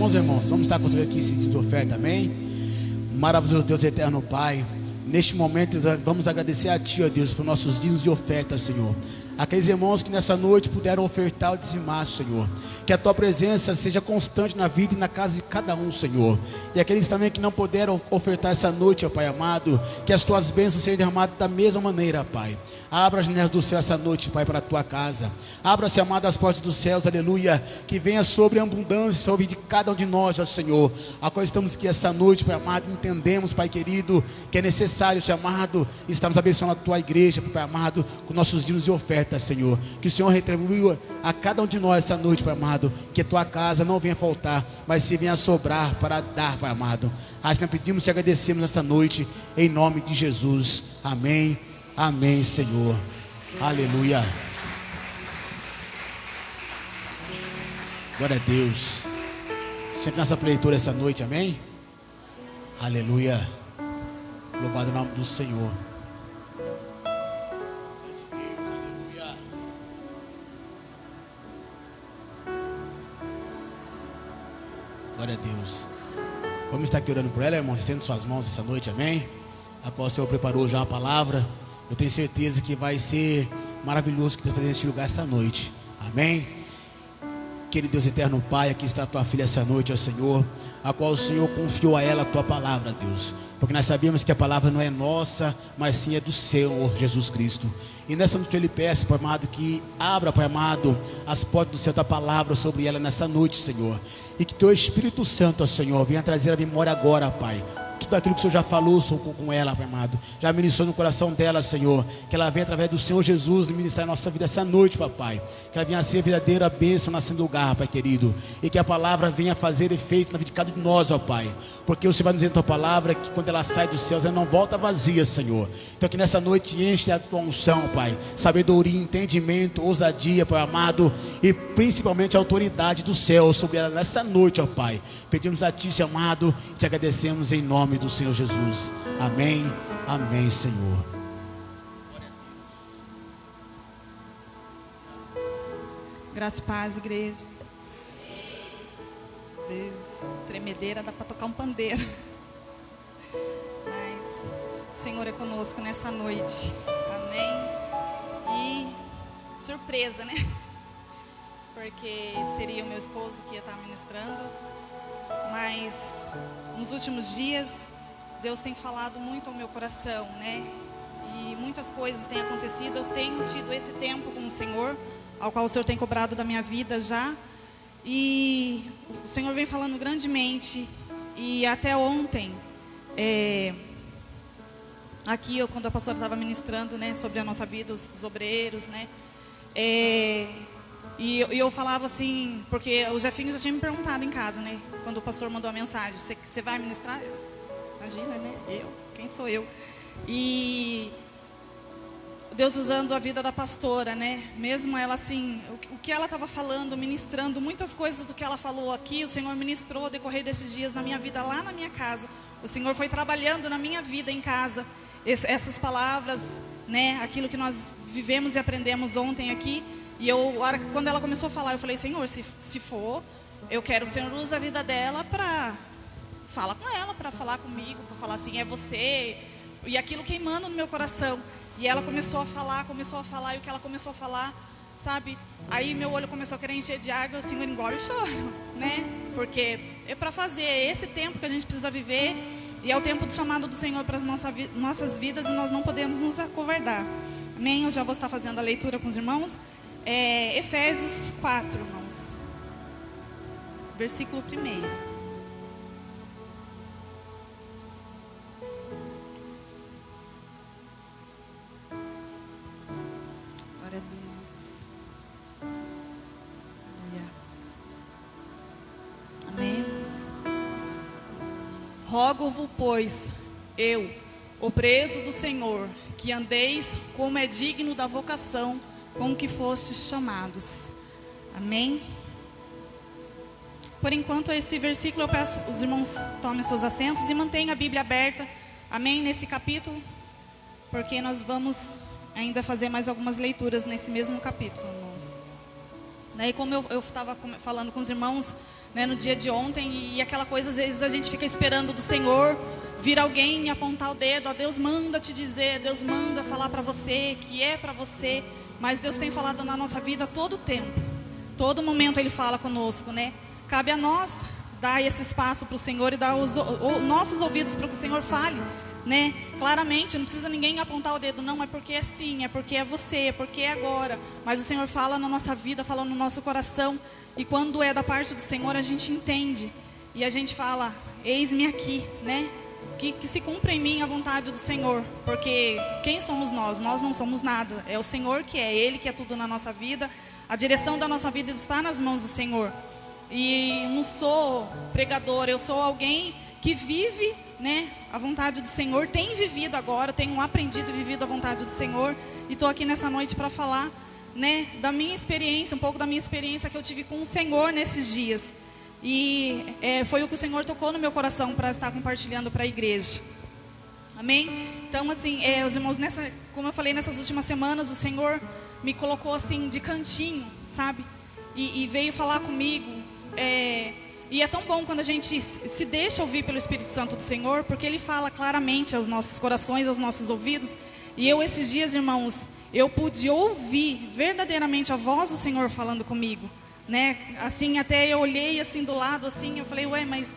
meus irmãos, vamos estar conseguindo aqui esse dízimo de oferta, amém? Maravilhoso Deus eterno Pai, neste momento vamos agradecer a Ti, ó Deus, por nossos dízimos de oferta, Senhor. Aqueles irmãos que nessa noite puderam ofertar ou dizimar, Senhor, que a Tua presença seja constante na vida e na casa de cada um, Senhor. E aqueles também que não puderam ofertar essa noite, ó Pai amado, que as Tuas bênçãos sejam derramadas da mesma maneira, Pai. Abra as janelas do céu essa noite, Pai, para a Tua casa. Abra-se, amado, as portas dos céus, aleluia, que venha sobre a abundância, sobre de cada um de nós, ó Senhor. A qual estamos aqui essa noite, Pai amado, entendemos, Pai querido, que é necessário, Senhor amado, estamos abençoando a Tua igreja, Pai amado, com nossos dízimos de oferta, Senhor. Que o Senhor retribua a cada um de nós essa noite, Pai amado, que a Tua casa não venha faltar, mas se venha sobrar para dar, Pai amado. Assim pedimos e te agradecemos nessa noite, em nome de Jesus, amém, amém, Senhor, aleluia. Glória a Deus. Sempre nessa leitura essa noite, amém, aleluia. Louvado o nome do Senhor. Glória a Deus. Vamos estar aqui orando por ela, irmãos. Estendo suas mãos essa noite, amém? A qual o Senhor preparou já a palavra. Eu tenho certeza que vai ser maravilhoso que Deus fazer neste lugar essa noite, amém? Querido Deus eterno Pai, aqui está a Tua filha essa noite, ó Senhor, a qual o Senhor confiou a ela a Tua palavra, Deus, porque nós sabemos que a palavra não é nossa, mas sim é do Senhor Jesus Cristo. E nessa noite eu lhe peço, Pai amado, que abra, Pai amado, as portas do céu da palavra sobre ela nessa noite, Senhor, e que Teu Espírito Santo, ó Senhor, venha trazer a memória agora, Pai, tudo aquilo que o Senhor já falou com ela, Pai amado, já ministrou no coração dela, Senhor, que ela venha através do Senhor Jesus ministrar em nossa vida essa noite, Papai, que ela venha ser a verdadeira bênção nascendo lugar, Pai querido, e que a palavra venha fazer efeito na vida de cada um de nós, ó Pai, porque o Senhor vai nos dizer na Tua palavra que quando ela sai dos céus, ela não volta vazia, Senhor. Então que nessa noite enche a Tua unção, Pai, sabedoria, entendimento, ousadia, Pai amado, e principalmente a autoridade do céu sobre ela nessa noite, ó Pai. Pedimos a Ti, Senhor amado, e te agradecemos em nome do Senhor Jesus, amém, amém, Senhor. Graça e paz, igreja. Deus, tremedeira, dá para tocar um pandeiro. Mas o Senhor é conosco nessa noite, amém. E surpresa, né? Porque seria o meu esposo que ia estar ministrando, mas nos últimos dias Deus tem falado muito ao meu coração, né? E muitas coisas têm acontecido. Eu tenho tido esse tempo com o Senhor, ao qual o Senhor tem cobrado da minha vida já. E o Senhor vem falando grandemente. E até ontem, aqui quando a pastora estava ministrando, né, sobre a nossa vida, os obreiros, né? E eu falava assim, porque o Jefinho já tinha me perguntado em casa, né? Quando o pastor mandou a mensagem, você vai ministrar? Imagina, né? Quem sou eu? E Deus usando a vida da pastora, né? Mesmo ela assim, o que ela estava falando, ministrando, muitas coisas do que ela falou aqui, o Senhor ministrou ao decorrer desses dias na minha vida, lá na minha casa. O Senhor foi trabalhando na minha vida em casa, essas palavras, né? Aquilo que nós vivemos e aprendemos ontem aqui. E quando ela começou a falar, eu falei, Senhor, se for, eu quero que o Senhor use a vida dela para falar com ela, para falar comigo, para falar assim, é você. E aquilo queimando no meu coração. E ela começou a falar, e o que ela começou a falar, sabe? Aí meu olho começou a querer encher de água, assim, eu engole e choro, né? Porque é para fazer, é esse tempo que a gente precisa viver, e é o tempo do chamado do Senhor para as nossas vidas, e nós não podemos nos acovardar. Amém? Eu já vou estar fazendo a leitura com os irmãos. Efésios 4, irmãos. Versículo 1. Glória a Deus. Amém. Rogo-vos, pois, eu, o preso do Senhor, que andeis como é digno da vocação com que fostes chamados. Amém? Por enquanto, esse versículo, eu peço os irmãos tomem seus assentos e mantenham a Bíblia aberta. Amém? Nesse capítulo, porque nós vamos ainda fazer mais algumas leituras nesse mesmo capítulo, irmãos. Né? E como eu estava falando com os irmãos, né, no dia de ontem, e aquela coisa, às vezes a gente fica esperando do Senhor vir alguém e apontar o dedo, ó, Deus manda te dizer, Deus manda falar para você, que é para você, mas Deus tem falado na nossa vida todo o tempo, todo momento Ele fala conosco, né? Cabe a nós dar esse espaço para o Senhor e dar os nossos ouvidos para que o Senhor fale, né? Claramente, não precisa ninguém apontar o dedo, não, é porque é sim, é porque é você, é porque é agora, mas o Senhor fala na nossa vida, fala no nosso coração, e quando é da parte do Senhor a gente entende, e a gente fala, eis-me aqui, né? Que se cumpra em mim a vontade do Senhor, porque quem somos nós? Nós não somos nada, é o Senhor que é, Ele que é tudo na nossa vida, a direção da nossa vida está nas mãos do Senhor. E não sou pregadora, eu sou alguém que vive, né, a vontade do Senhor, tem vivido agora, tenho aprendido e vivido a vontade do Senhor, e estou aqui nessa noite para falar, né, da minha experiência, um pouco da minha experiência que eu tive com o Senhor nesses dias. E foi o que o Senhor tocou no meu coração para estar compartilhando para a igreja. Amém? Então, assim, os irmãos, como eu falei, nessas últimas semanas, o Senhor me colocou assim de cantinho, sabe? E veio falar comigo. E é tão bom quando a gente se deixa ouvir pelo Espírito Santo do Senhor, porque Ele fala claramente aos nossos corações, aos nossos ouvidos. E eu, esses dias, irmãos, eu pude ouvir verdadeiramente a voz do Senhor falando comigo. Né? Assim, até eu olhei assim do lado, assim, eu falei, ué, mas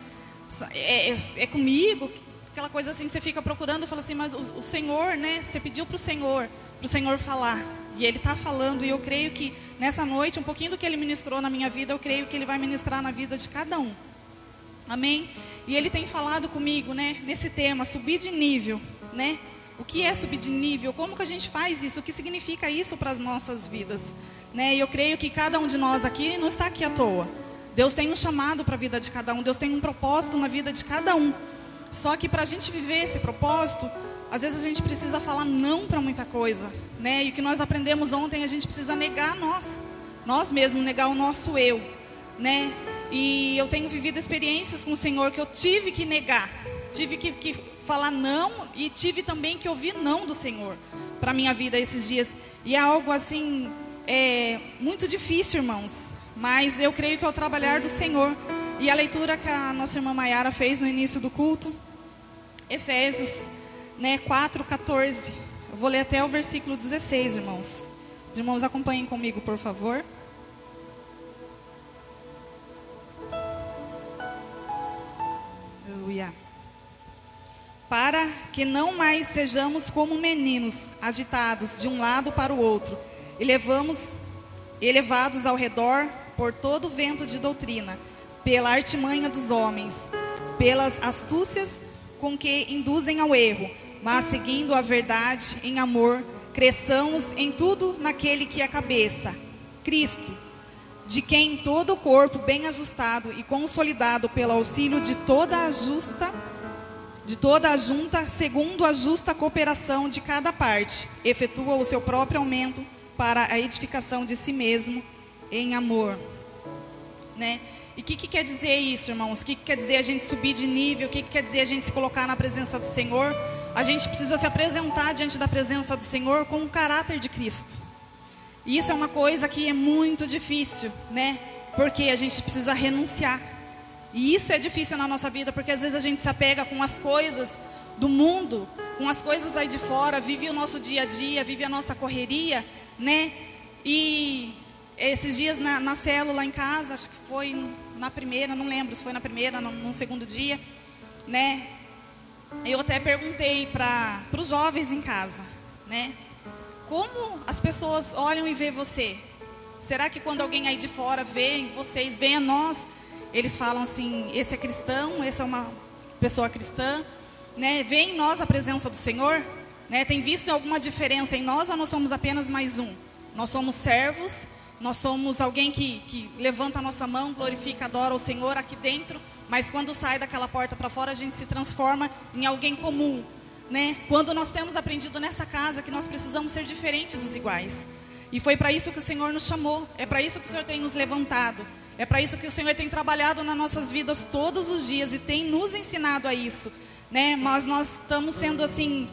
é comigo? Aquela coisa assim, você fica procurando, fala assim, mas o Senhor, né? Você pediu para o Senhor falar, e Ele está falando, e eu creio que nessa noite, um pouquinho do que Ele ministrou na minha vida, eu creio que Ele vai ministrar na vida de cada um. Amém? E Ele tem falado comigo, né? Nesse tema, subir de nível, né? O que é subir de nível? Como que a gente faz isso? O que significa isso para as nossas vidas? Né? E eu creio que cada um de nós aqui não está aqui à toa. Deus tem um chamado para a vida de cada um. Deus tem um propósito na vida de cada um. Só que para a gente viver esse propósito, às vezes a gente precisa falar não para muita coisa. Né? E o que nós aprendemos ontem, a gente precisa negar nós mesmos, negar o nosso eu. Né? E eu tenho vivido experiências com o Senhor que eu tive que negar. Tive que falar não, e tive também que ouvir não do Senhor para a minha vida esses dias. E é algo assim, muito difícil, irmãos. Mas eu creio que é o trabalhar do Senhor. E a leitura que a nossa irmã Maiara fez no início do culto, Efésios, né, 4:14. Eu vou ler até o versículo 16, irmãos. Os irmãos acompanhem comigo, por favor. Aleluia. Para que não mais sejamos como meninos, agitados de um lado para o outro, elevados ao redor por todo o vento de doutrina, pela artimanha dos homens, pelas astúcias com que induzem ao erro, mas seguindo a verdade em amor, cresçamos em tudo naquele que é a cabeça, Cristo, de quem todo o corpo bem ajustado e consolidado pelo auxílio de toda a junta, segundo a justa cooperação de cada parte, efetua o seu próprio aumento para a edificação de si mesmo em amor. Né? E o que quer dizer isso, irmãos? O que quer dizer a gente subir de nível? O que quer dizer a gente se colocar na presença do Senhor? A gente precisa se apresentar diante da presença do Senhor com o caráter de Cristo. E isso é uma coisa que é muito difícil, né? Porque a gente precisa renunciar. E isso é difícil na nossa vida, porque às vezes a gente se apega com as coisas do mundo, com as coisas aí de fora, vive o nosso dia a dia, vive a nossa correria, né? E esses dias na célula em casa, acho que foi na primeira, não lembro se foi na primeira, no segundo dia, né? Eu até perguntei para os jovens em casa, né? Como as pessoas olham e vê você? Será que quando alguém aí de fora vê vocês, vê a nós, eles falam assim, esse é cristão, essa é uma pessoa cristã, né? Vê em nós a presença do Senhor, né? Tem visto alguma diferença em nós ou nós somos apenas mais um? Nós somos servos, nós somos alguém que levanta a nossa mão, glorifica, adora o Senhor aqui dentro, mas quando sai daquela porta para fora a gente se transforma em alguém comum, né? Quando nós temos aprendido nessa casa que nós precisamos ser diferentes dos iguais. E foi para isso que o Senhor nos chamou, é para isso que o Senhor tem nos levantado. É para isso que o Senhor tem trabalhado nas nossas vidas todos os dias e tem nos ensinado a isso, né? Mas nós estamos sendo assim,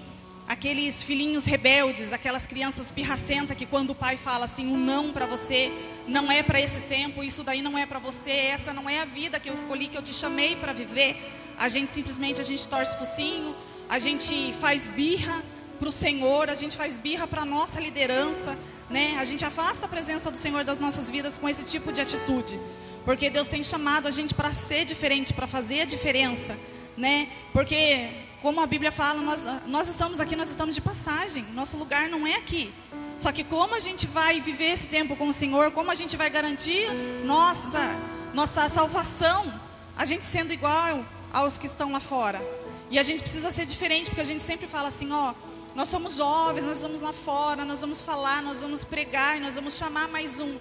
aqueles filhinhos rebeldes, aquelas crianças pirracentas que quando o pai fala assim, um não para você, não é para esse tempo, isso daí não é para você, essa não é a vida que eu escolhi, que eu te chamei para viver. A gente simplesmente, a gente torce focinho, a gente faz birra para o Senhor, a gente faz birra para a nossa liderança, né? A gente afasta a presença do Senhor das nossas vidas com esse tipo de atitude. Porque Deus tem chamado a gente para ser diferente, para fazer a diferença, né? Porque, como a Bíblia fala, nós estamos aqui, nós estamos de passagem. Nosso lugar não é aqui. Só que como a gente vai viver esse tempo com o Senhor, como a gente vai garantir nossa salvação, a gente sendo igual aos que estão lá fora. E a gente precisa ser diferente, porque a gente sempre fala assim, ó, nós somos jovens, nós vamos lá fora, nós vamos falar, nós vamos pregar, e nós vamos chamar mais um.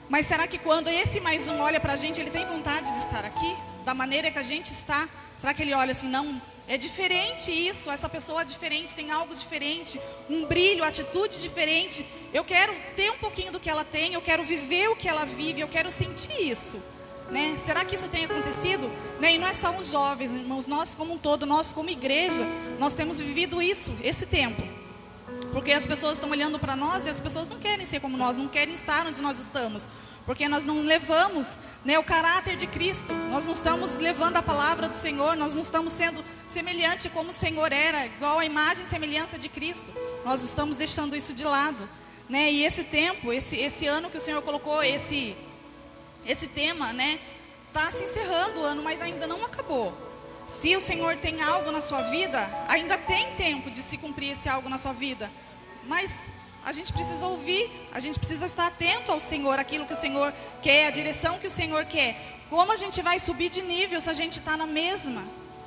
Mas será que quando esse mais um olha para a gente, ele tem vontade de estar aqui? Da maneira que a gente está? Será que ele olha assim, não, é diferente isso, essa pessoa é diferente, tem algo diferente, um brilho, atitude diferente. Eu quero ter um pouquinho do que ela tem, eu quero viver o que ela vive, eu quero sentir isso. Né? Será que isso tem acontecido? Né? E não é só os jovens, irmãos, nós como um todo, nós como igreja, nós temos vivido isso, esse tempo. Porque as pessoas estão olhando para nós e as pessoas não querem ser como nós, não querem estar onde nós estamos. Porque nós não levamos, né, o caráter de Cristo, nós não estamos levando a palavra do Senhor, nós não estamos sendo semelhante como o Senhor era, igual a imagem e semelhança de Cristo. Nós estamos deixando isso de lado. Né? E esse tempo, esse ano que o Senhor colocou, esse tema, né, está se encerrando o ano, mas ainda não acabou. Se o Senhor tem algo na sua vida, ainda tem tempo de se cumprir esse algo na sua vida. Mas a gente precisa ouvir, a gente precisa estar atento ao Senhor, aquilo que o Senhor quer, a direção que o Senhor quer. Como a gente vai subir de nível se a gente está na mesma,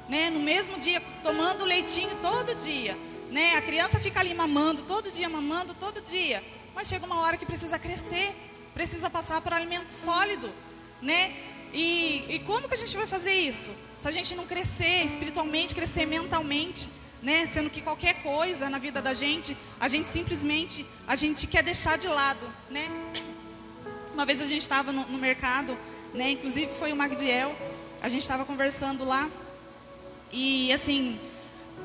né, no mesmo dia, tomando leitinho todo dia, né? A criança fica ali mamando todo dia, mas chega uma hora que precisa crescer, precisa passar por alimento sólido, né? E como que a gente vai fazer isso? Se a gente não crescer espiritualmente, crescer mentalmente, né? Sendo que qualquer coisa na vida da gente, a gente simplesmente, a gente quer deixar de lado, né? Uma vez a gente estava no mercado, né? Inclusive foi o Magdiel, a gente estava conversando lá, e assim,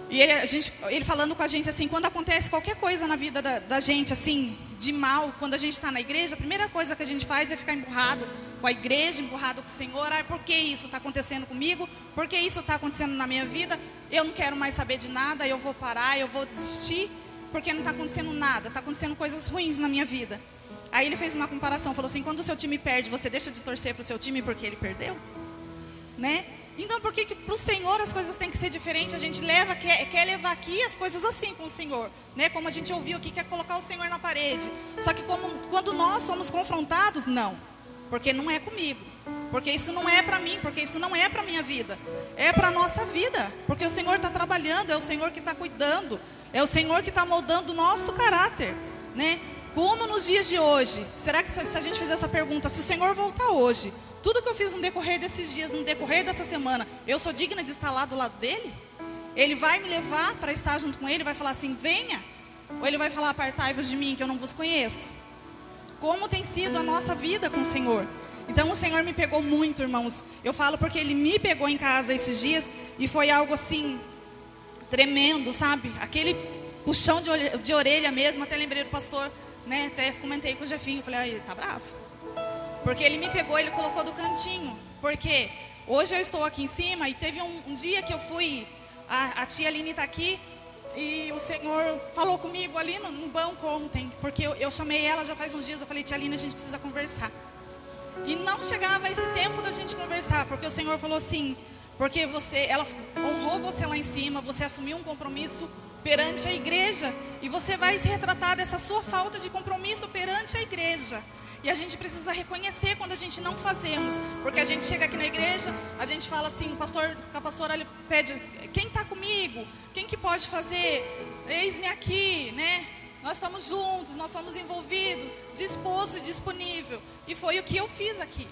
e ele falando com a gente assim, quando acontece qualquer coisa na vida da gente, assim, de mal, quando a gente está na igreja, a primeira coisa que a gente faz é ficar emburrado com a igreja, emburrado com o Senhor. Ah, por que isso está acontecendo comigo? Por que isso está acontecendo na minha vida? Eu não quero mais saber de nada, eu vou parar, eu vou desistir, porque não está acontecendo nada, está acontecendo coisas ruins na minha vida. Aí ele fez uma comparação, falou assim, quando o seu time perde, você deixa de torcer para o seu time porque ele perdeu? Né? Então, por que para o Senhor as coisas têm que ser diferentes? A gente quer levar aqui as coisas assim com o Senhor, né? Como a gente ouviu aqui, quer colocar o Senhor na parede. Só que quando nós somos confrontados, não. Porque não é comigo. Porque isso não é para mim, porque isso não é para a minha vida. É para a nossa vida. Porque o Senhor está trabalhando, é o Senhor que está cuidando. É o Senhor que está moldando o nosso caráter, né? Como nos dias de hoje, será que se a gente fizer essa pergunta, se o Senhor voltar hoje, tudo que eu fiz no decorrer desses dias, no decorrer dessa semana, eu sou digna de estar lá do lado dele? Ele vai me levar para estar junto com ele, vai falar assim, venha? Ou ele vai falar, apartai-vos de mim, que eu não vos conheço? Como tem sido a nossa vida com o Senhor? Então o Senhor me pegou muito, irmãos. Eu falo porque Ele me pegou em casa esses dias e foi algo assim, tremendo, sabe? Aquele puxão de orelha mesmo, até lembrei do pastor, né? Até comentei com o Jefinho, falei, ele tá bravo. Porque ele me pegou, ele colocou do cantinho. Porque hoje eu estou aqui em cima e teve um dia que eu fui, a tia Aline está aqui, e o Senhor falou comigo ali no banco ontem. Porque eu chamei ela já faz uns dias, eu falei, tia Aline, a gente precisa conversar. E não chegava esse tempo da gente conversar, porque o Senhor falou assim, porque ela honrou você lá em cima, você assumiu um compromisso perante a igreja, e você vai se retratar dessa sua falta de compromisso perante a igreja. E a gente precisa reconhecer quando a gente não fazemos, porque a gente chega aqui na igreja, a gente fala assim, a pastora ele pede, quem está comigo? Quem que pode fazer? Eis-me aqui, né? Nós estamos juntos, nós somos envolvidos, disposto e disponível. E foi o que eu fiz aqui.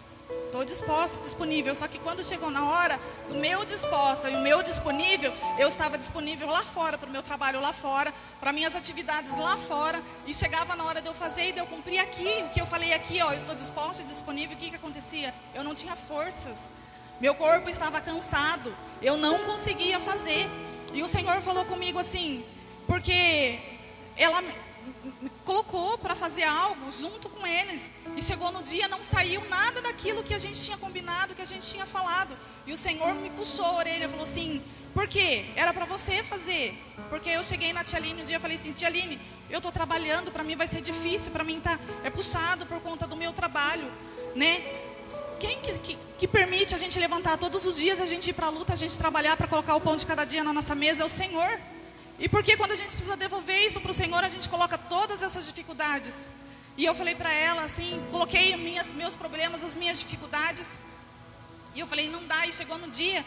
Estou disposta, disponível. Só que quando chegou na hora do meu disposta e o meu disponível, eu estava disponível lá fora, para o meu trabalho lá fora, para minhas atividades lá fora. E chegava na hora de eu fazer e de eu cumprir aqui, o que eu falei aqui, ó, eu estou disposta e disponível. O que acontecia? Eu não tinha forças. Meu corpo estava cansado. Eu não conseguia fazer. E o Senhor falou comigo assim, porque ela me colocou para fazer algo junto com eles. E chegou no dia, não saiu nada daquilo que a gente tinha combinado, que a gente tinha falado. E o Senhor me puxou a orelha e falou assim: por quê? Era para você fazer. Porque eu cheguei na Tia Aline um dia e falei assim: Tia Aline, eu estou trabalhando, para mim vai ser difícil, para mim é puxado por conta do meu trabalho, né? Quem que permite a gente levantar todos os dias, a gente ir para a luta, a gente trabalhar para colocar o pão de cada dia na nossa mesa? É o Senhor. E porque quando a gente precisa devolver isso para o Senhor, a gente coloca todas essas dificuldades. E eu falei para ela assim, coloquei meus problemas, as minhas dificuldades. E eu falei, não dá. E chegou no dia,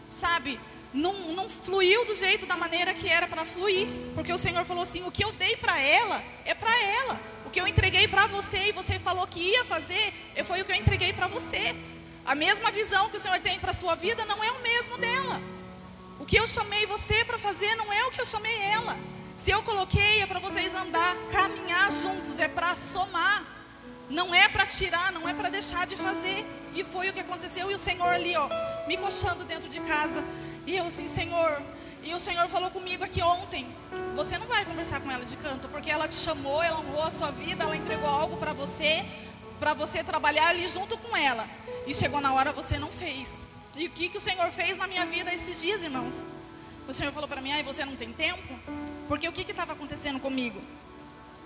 sabe, não fluiu do jeito, da maneira que era para fluir. Porque o Senhor falou assim: o que eu dei para ela, é para ela. O que eu entreguei para você e você falou que ia fazer, foi o que eu entreguei para você. A mesma visão que o Senhor tem para a sua vida não é o mesmo dela. O que eu chamei você para fazer não é o que eu chamei ela. Se eu coloquei, é para vocês andar, caminhar juntos, é para somar. Não é para tirar, não é para deixar de fazer. E foi o que aconteceu. E o Senhor ali, ó, me coxando dentro de casa. E eu assim, Senhor. E o Senhor falou comigo aqui ontem: você não vai conversar com ela de canto, porque ela te chamou, ela honrou a sua vida, ela entregou algo para você trabalhar ali junto com ela. E chegou na hora, você não fez. E o que o Senhor fez na minha vida esses dias, irmãos? O Senhor falou para mim: ai, você não tem tempo? Porque o que estava acontecendo comigo?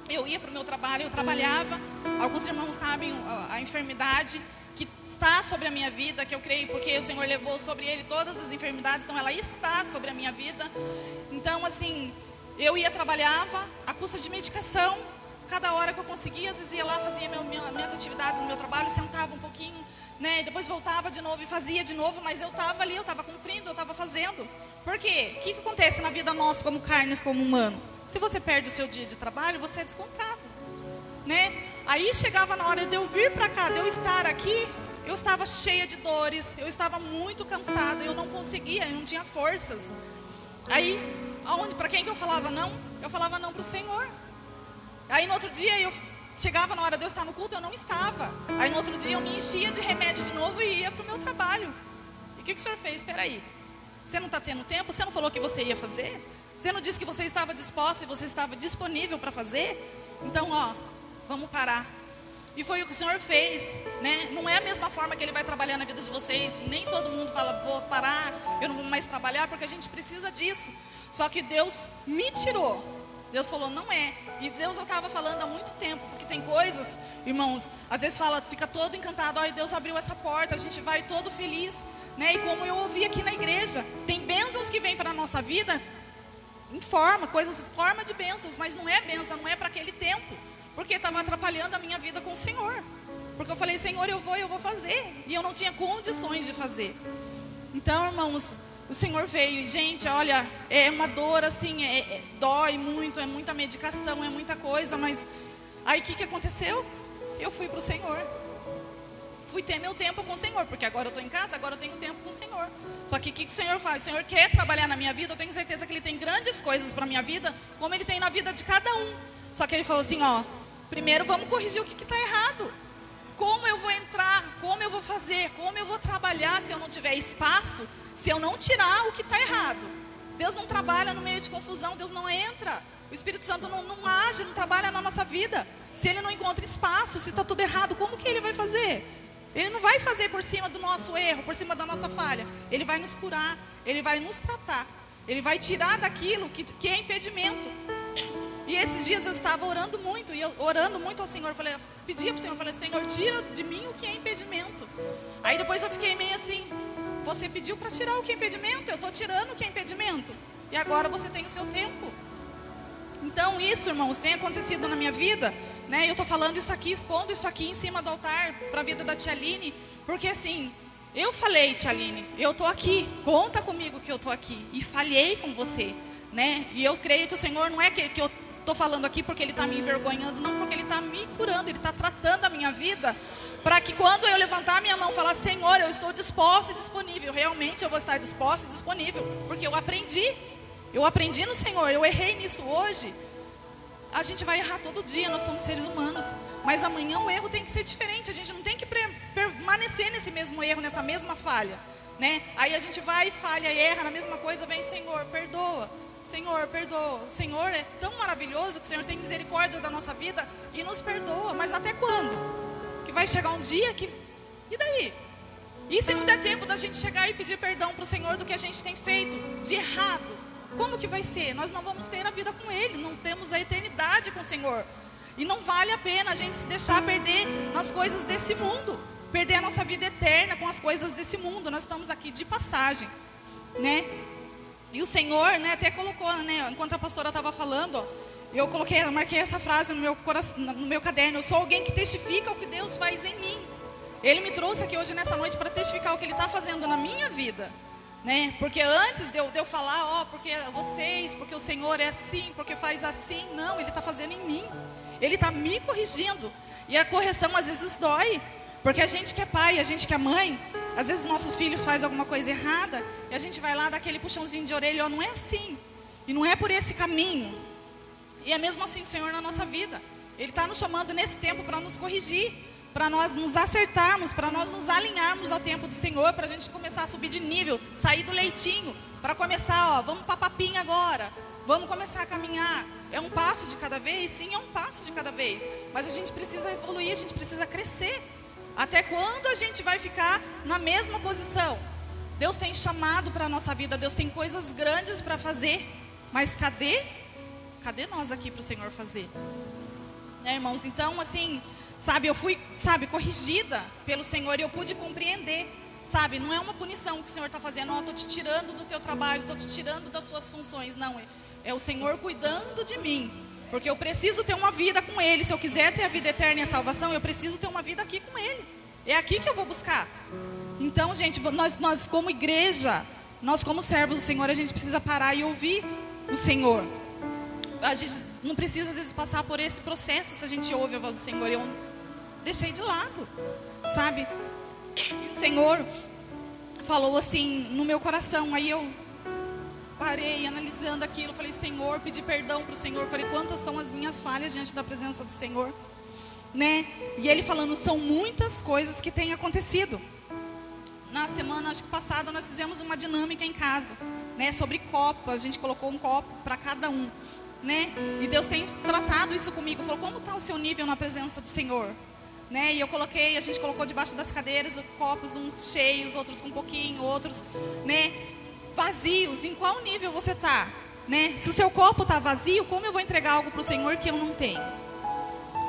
Eu ia para o meu trabalho, eu trabalhava. Alguns irmãos sabem a enfermidade que está sobre a minha vida, que eu creio, porque o Senhor levou sobre ele todas as enfermidades, então ela está sobre a minha vida. Então, assim, eu ia, trabalhava, à custa de medicação. Cada hora que eu conseguia, às vezes ia lá, fazia minhas atividades no meu trabalho, sentava um pouquinho, né? Depois voltava de novo e fazia de novo, mas eu estava ali, eu estava cumprindo, eu estava fazendo. Por quê? O que acontece na vida nossa como carnes, como humano? Se você perde o seu dia de trabalho, você é descontado, né? Aí chegava na hora de eu vir para cá, de eu estar aqui, eu estava cheia de dores, eu estava muito cansada, eu não conseguia, eu não tinha forças. Aí, para quem que eu falava não? Eu falava não para o Senhor. Aí no outro dia, chegava na hora de eu estar no culto, eu não estava. Aí no outro dia eu me enchia de remédio de novo e ia para o meu trabalho. E o que o Senhor fez? Espera aí, você não está tendo tempo? Você não falou que você ia fazer? Você não disse que você estava disposta e você estava disponível para fazer? Então, ó, vamos parar. E foi o que o Senhor fez, né? Não é a mesma forma que Ele vai trabalhar na vida de vocês. Nem todo mundo fala, vou parar, eu não vou mais trabalhar, porque a gente precisa disso. Só que Deus me tirou. Deus falou, não é. E Deus já estava falando há muito tempo, porque tem coisas, irmãos, às vezes fica todo encantado, ó, Deus abriu essa porta, a gente vai todo feliz, né? E como eu ouvi aqui na igreja, tem bênçãos que vêm para a nossa vida em forma de bênçãos, mas não é bênção, não é para aquele tempo, porque estava atrapalhando a minha vida com o Senhor. Porque eu falei, Senhor, eu vou fazer, e eu não tinha condições de fazer. Então, irmãos, o Senhor veio, e gente, olha, é uma dor assim, dói muito, é muita medicação, é muita coisa, mas aí o que aconteceu? Eu fui para o Senhor. Fui ter meu tempo com o Senhor, porque agora eu estou em casa, agora eu tenho tempo com o Senhor. Só que o que o Senhor faz? O Senhor quer trabalhar na minha vida, eu tenho certeza que Ele tem grandes coisas para a minha vida, como Ele tem na vida de cada um. Só que Ele falou assim, ó, primeiro vamos corrigir o que está errado. Como eu vou entrar, como eu vou fazer, como eu vou trabalhar se eu não tiver espaço, se eu não tirar o que está errado. Deus não trabalha no meio de confusão, Deus não entra. O Espírito Santo não age, não trabalha na nossa vida. Se Ele não encontra espaço, se está tudo errado, como que Ele vai fazer? Ele não vai fazer por cima do nosso erro, por cima da nossa falha. Ele vai nos curar, Ele vai nos tratar. Ele vai tirar daquilo que é impedimento. E esses dias eu estava orando muito, e eu orando muito ao Senhor, pedia para o Senhor, falei, Senhor, tira de mim o que é impedimento. Aí depois eu fiquei meio assim, você pediu para tirar o que é impedimento, eu estou tirando o que é impedimento. E agora você tem o seu tempo. Então isso, irmãos, tem acontecido na minha vida, né? Eu estou falando isso aqui, expondo isso aqui em cima do altar para a vida da Tia Aline, porque assim, eu falei, Tia Aline, eu estou aqui, conta comigo que eu estou aqui, e falhei com você, né? E eu creio que o Senhor não é que eu estou falando aqui porque Ele está me envergonhando, não, porque Ele está me curando, Ele está tratando a minha vida, para que quando eu levantar a minha mão e falar, Senhor, eu estou disposta e disponível, realmente eu vou estar disposta e disponível, porque eu aprendi no Senhor, eu errei nisso hoje. A gente vai errar todo dia, nós somos seres humanos, mas amanhã o erro tem que ser diferente, a gente não tem que permanecer nesse mesmo erro, nessa mesma falha, né? Aí a gente vai e falha e erra na mesma coisa, vem, Senhor, perdoa. Senhor, perdoa. O Senhor é tão maravilhoso que o Senhor tem misericórdia da nossa vida e nos perdoa. Mas até quando? Que vai chegar um dia que... E daí? E se não der tempo da gente chegar e pedir perdão para o Senhor do que a gente tem feito de errado? Como que vai ser? Nós não vamos ter a vida com Ele, não temos a eternidade com o Senhor. E não vale a pena a gente se deixar perder nas coisas desse mundo. Perder a nossa vida eterna com as coisas desse mundo. Nós estamos aqui de passagem, né? E o Senhor, né, até colocou, né, enquanto a pastora estava falando, ó, eu marquei essa frase no meu coração, no meu caderno: eu sou alguém que testifica o que Deus faz em mim. Ele me trouxe aqui hoje nessa noite para testificar o que Ele está fazendo na minha vida, né? Porque antes de eu falar, ó, porque vocês, porque o Senhor é assim, porque faz assim, não, Ele está fazendo em mim. Ele está me corrigindo. E a correção às vezes dói, porque a gente que é pai, a gente que é mãe, às vezes nossos filhos fazem alguma coisa errada e a gente vai lá dar aquele puxãozinho de orelha: ó, não é assim, e não é por esse caminho. E é mesmo assim o Senhor na nossa vida. Ele está nos chamando nesse tempo para nos corrigir, para nós nos acertarmos, para nós nos alinharmos ao tempo do Senhor, para a gente começar a subir de nível, sair do leitinho, para começar, ó, vamos para a papinha agora, vamos começar a caminhar. É um passo de cada vez? Sim, é um passo de cada vez, mas a gente precisa evoluir, a gente precisa crescer. Até quando a gente vai ficar na mesma posição? Deus tem chamado para a nossa vida, Deus tem coisas grandes para fazer, mas cadê nós aqui para o Senhor fazer? Né, irmãos? Então, assim... Sabe, eu fui, corrigida pelo Senhor e eu pude compreender, sabe, não é uma punição que o Senhor está fazendo: ó, estou te tirando do teu trabalho, estou te tirando das suas funções. Não, é o Senhor cuidando de mim, porque eu preciso ter uma vida com Ele. Se eu quiser ter a vida eterna e a salvação, eu preciso ter uma vida aqui com Ele. É aqui que eu vou buscar. Então, gente, nós como igreja, nós como servos do Senhor, a gente precisa parar e ouvir o Senhor. A gente não precisa às vezes passar por esse processo se a gente ouve a voz do Senhor. Eu deixei de lado, sabe? E o Senhor falou assim no meu coração. Aí eu parei analisando aquilo, falei: Senhor, pedi perdão para o Senhor. Falei: quantas são as minhas falhas diante da presença do Senhor, né? E Ele falando: são muitas coisas que têm acontecido. Na semana, acho que passada, nós fizemos uma dinâmica em casa, né, sobre copo. A gente colocou um copo para cada um, né? E Deus tem tratado isso comigo. Falou: como está o seu nível na presença do Senhor? Né? E a gente colocou debaixo das cadeiras copos, uns cheios, outros com um pouquinho, outros, né, vazios. Em qual nível você está? Né? Se o seu copo está vazio, como eu vou entregar algo para o Senhor que eu não tenho?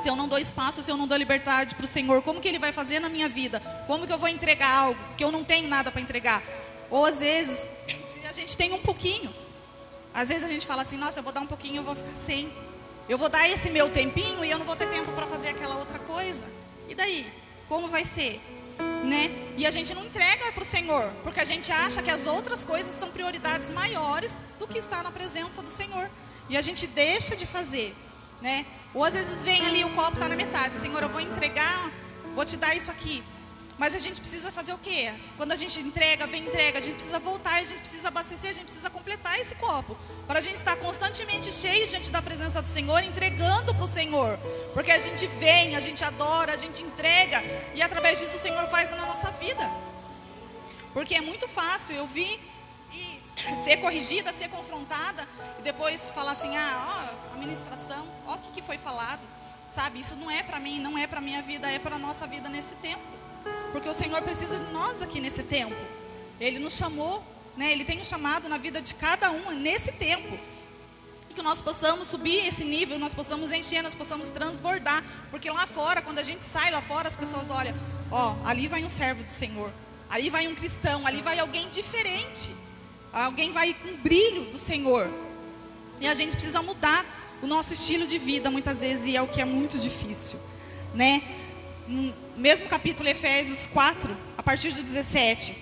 Se eu não dou espaço, se eu não dou liberdade para o Senhor, como que Ele vai fazer na minha vida? Como que eu vou entregar algo que eu não tenho nada para entregar? Ou às vezes, se a gente tem um pouquinho, às vezes a gente fala assim: nossa, eu vou dar um pouquinho, eu vou ficar sem. Eu vou dar esse meu tempinho e eu não vou ter tempo para fazer aquela outra coisa. E daí? Como vai ser? Né? E a gente não entrega para o Senhor, porque a gente acha que as outras coisas são prioridades maiores do que estar na presença do Senhor. E a gente deixa de fazer, né? Ou às vezes vem ali, o copo está na metade: Senhor, eu vou entregar, vou te dar isso aqui. Mas a gente precisa fazer o quê? Quando a gente entrega, a gente precisa voltar, a gente precisa abastecer, a gente precisa completar esse copo, para a gente estar constantemente cheio diante da presença do Senhor, entregando para o Senhor. Porque a gente vem, a gente adora, a gente entrega, e através disso o Senhor faz na nossa vida. Porque é muito fácil eu vir e ser corrigida, ser confrontada, e depois falar assim: ah, ó, a ministração, ó o que foi falado. Sabe, isso não é para mim, não é para a minha vida, é para a nossa vida nesse tempo. Porque o Senhor precisa de nós aqui nesse tempo. Ele nos chamou, né? Ele tem um chamado na vida de cada um nesse tempo. E que nós possamos subir esse nível, nós possamos encher, nós possamos transbordar. Porque lá fora, quando a gente sai lá fora, as pessoas olham: ó, ali vai um servo do Senhor, ali vai um cristão, ali vai alguém diferente, alguém vai com brilho do Senhor. E a gente precisa mudar o nosso estilo de vida muitas vezes, e é o que é muito difícil, né? No mesmo capítulo, Efésios 4, a partir do 17: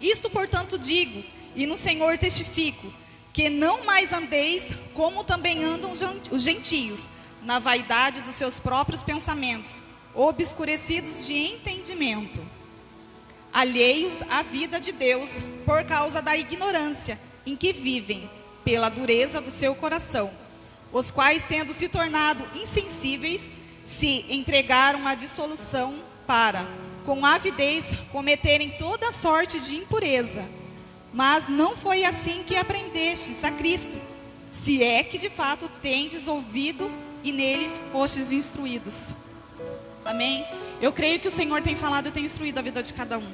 isto, portanto, digo, e no Senhor testifico, que não mais andeis como também andam os gentios, na vaidade dos seus próprios pensamentos, obscurecidos de entendimento, alheios à vida de Deus, por causa da ignorância em que vivem, pela dureza do seu coração, os quais, tendo se tornado insensíveis, se entregaram à dissolução para, com avidez, cometerem toda sorte de impureza. Mas não foi assim que aprendestes a Cristo, se é que de fato tendes ouvido e neles fostes instruídos. Amém? Eu creio que o Senhor tem falado e tem instruído a vida de cada um.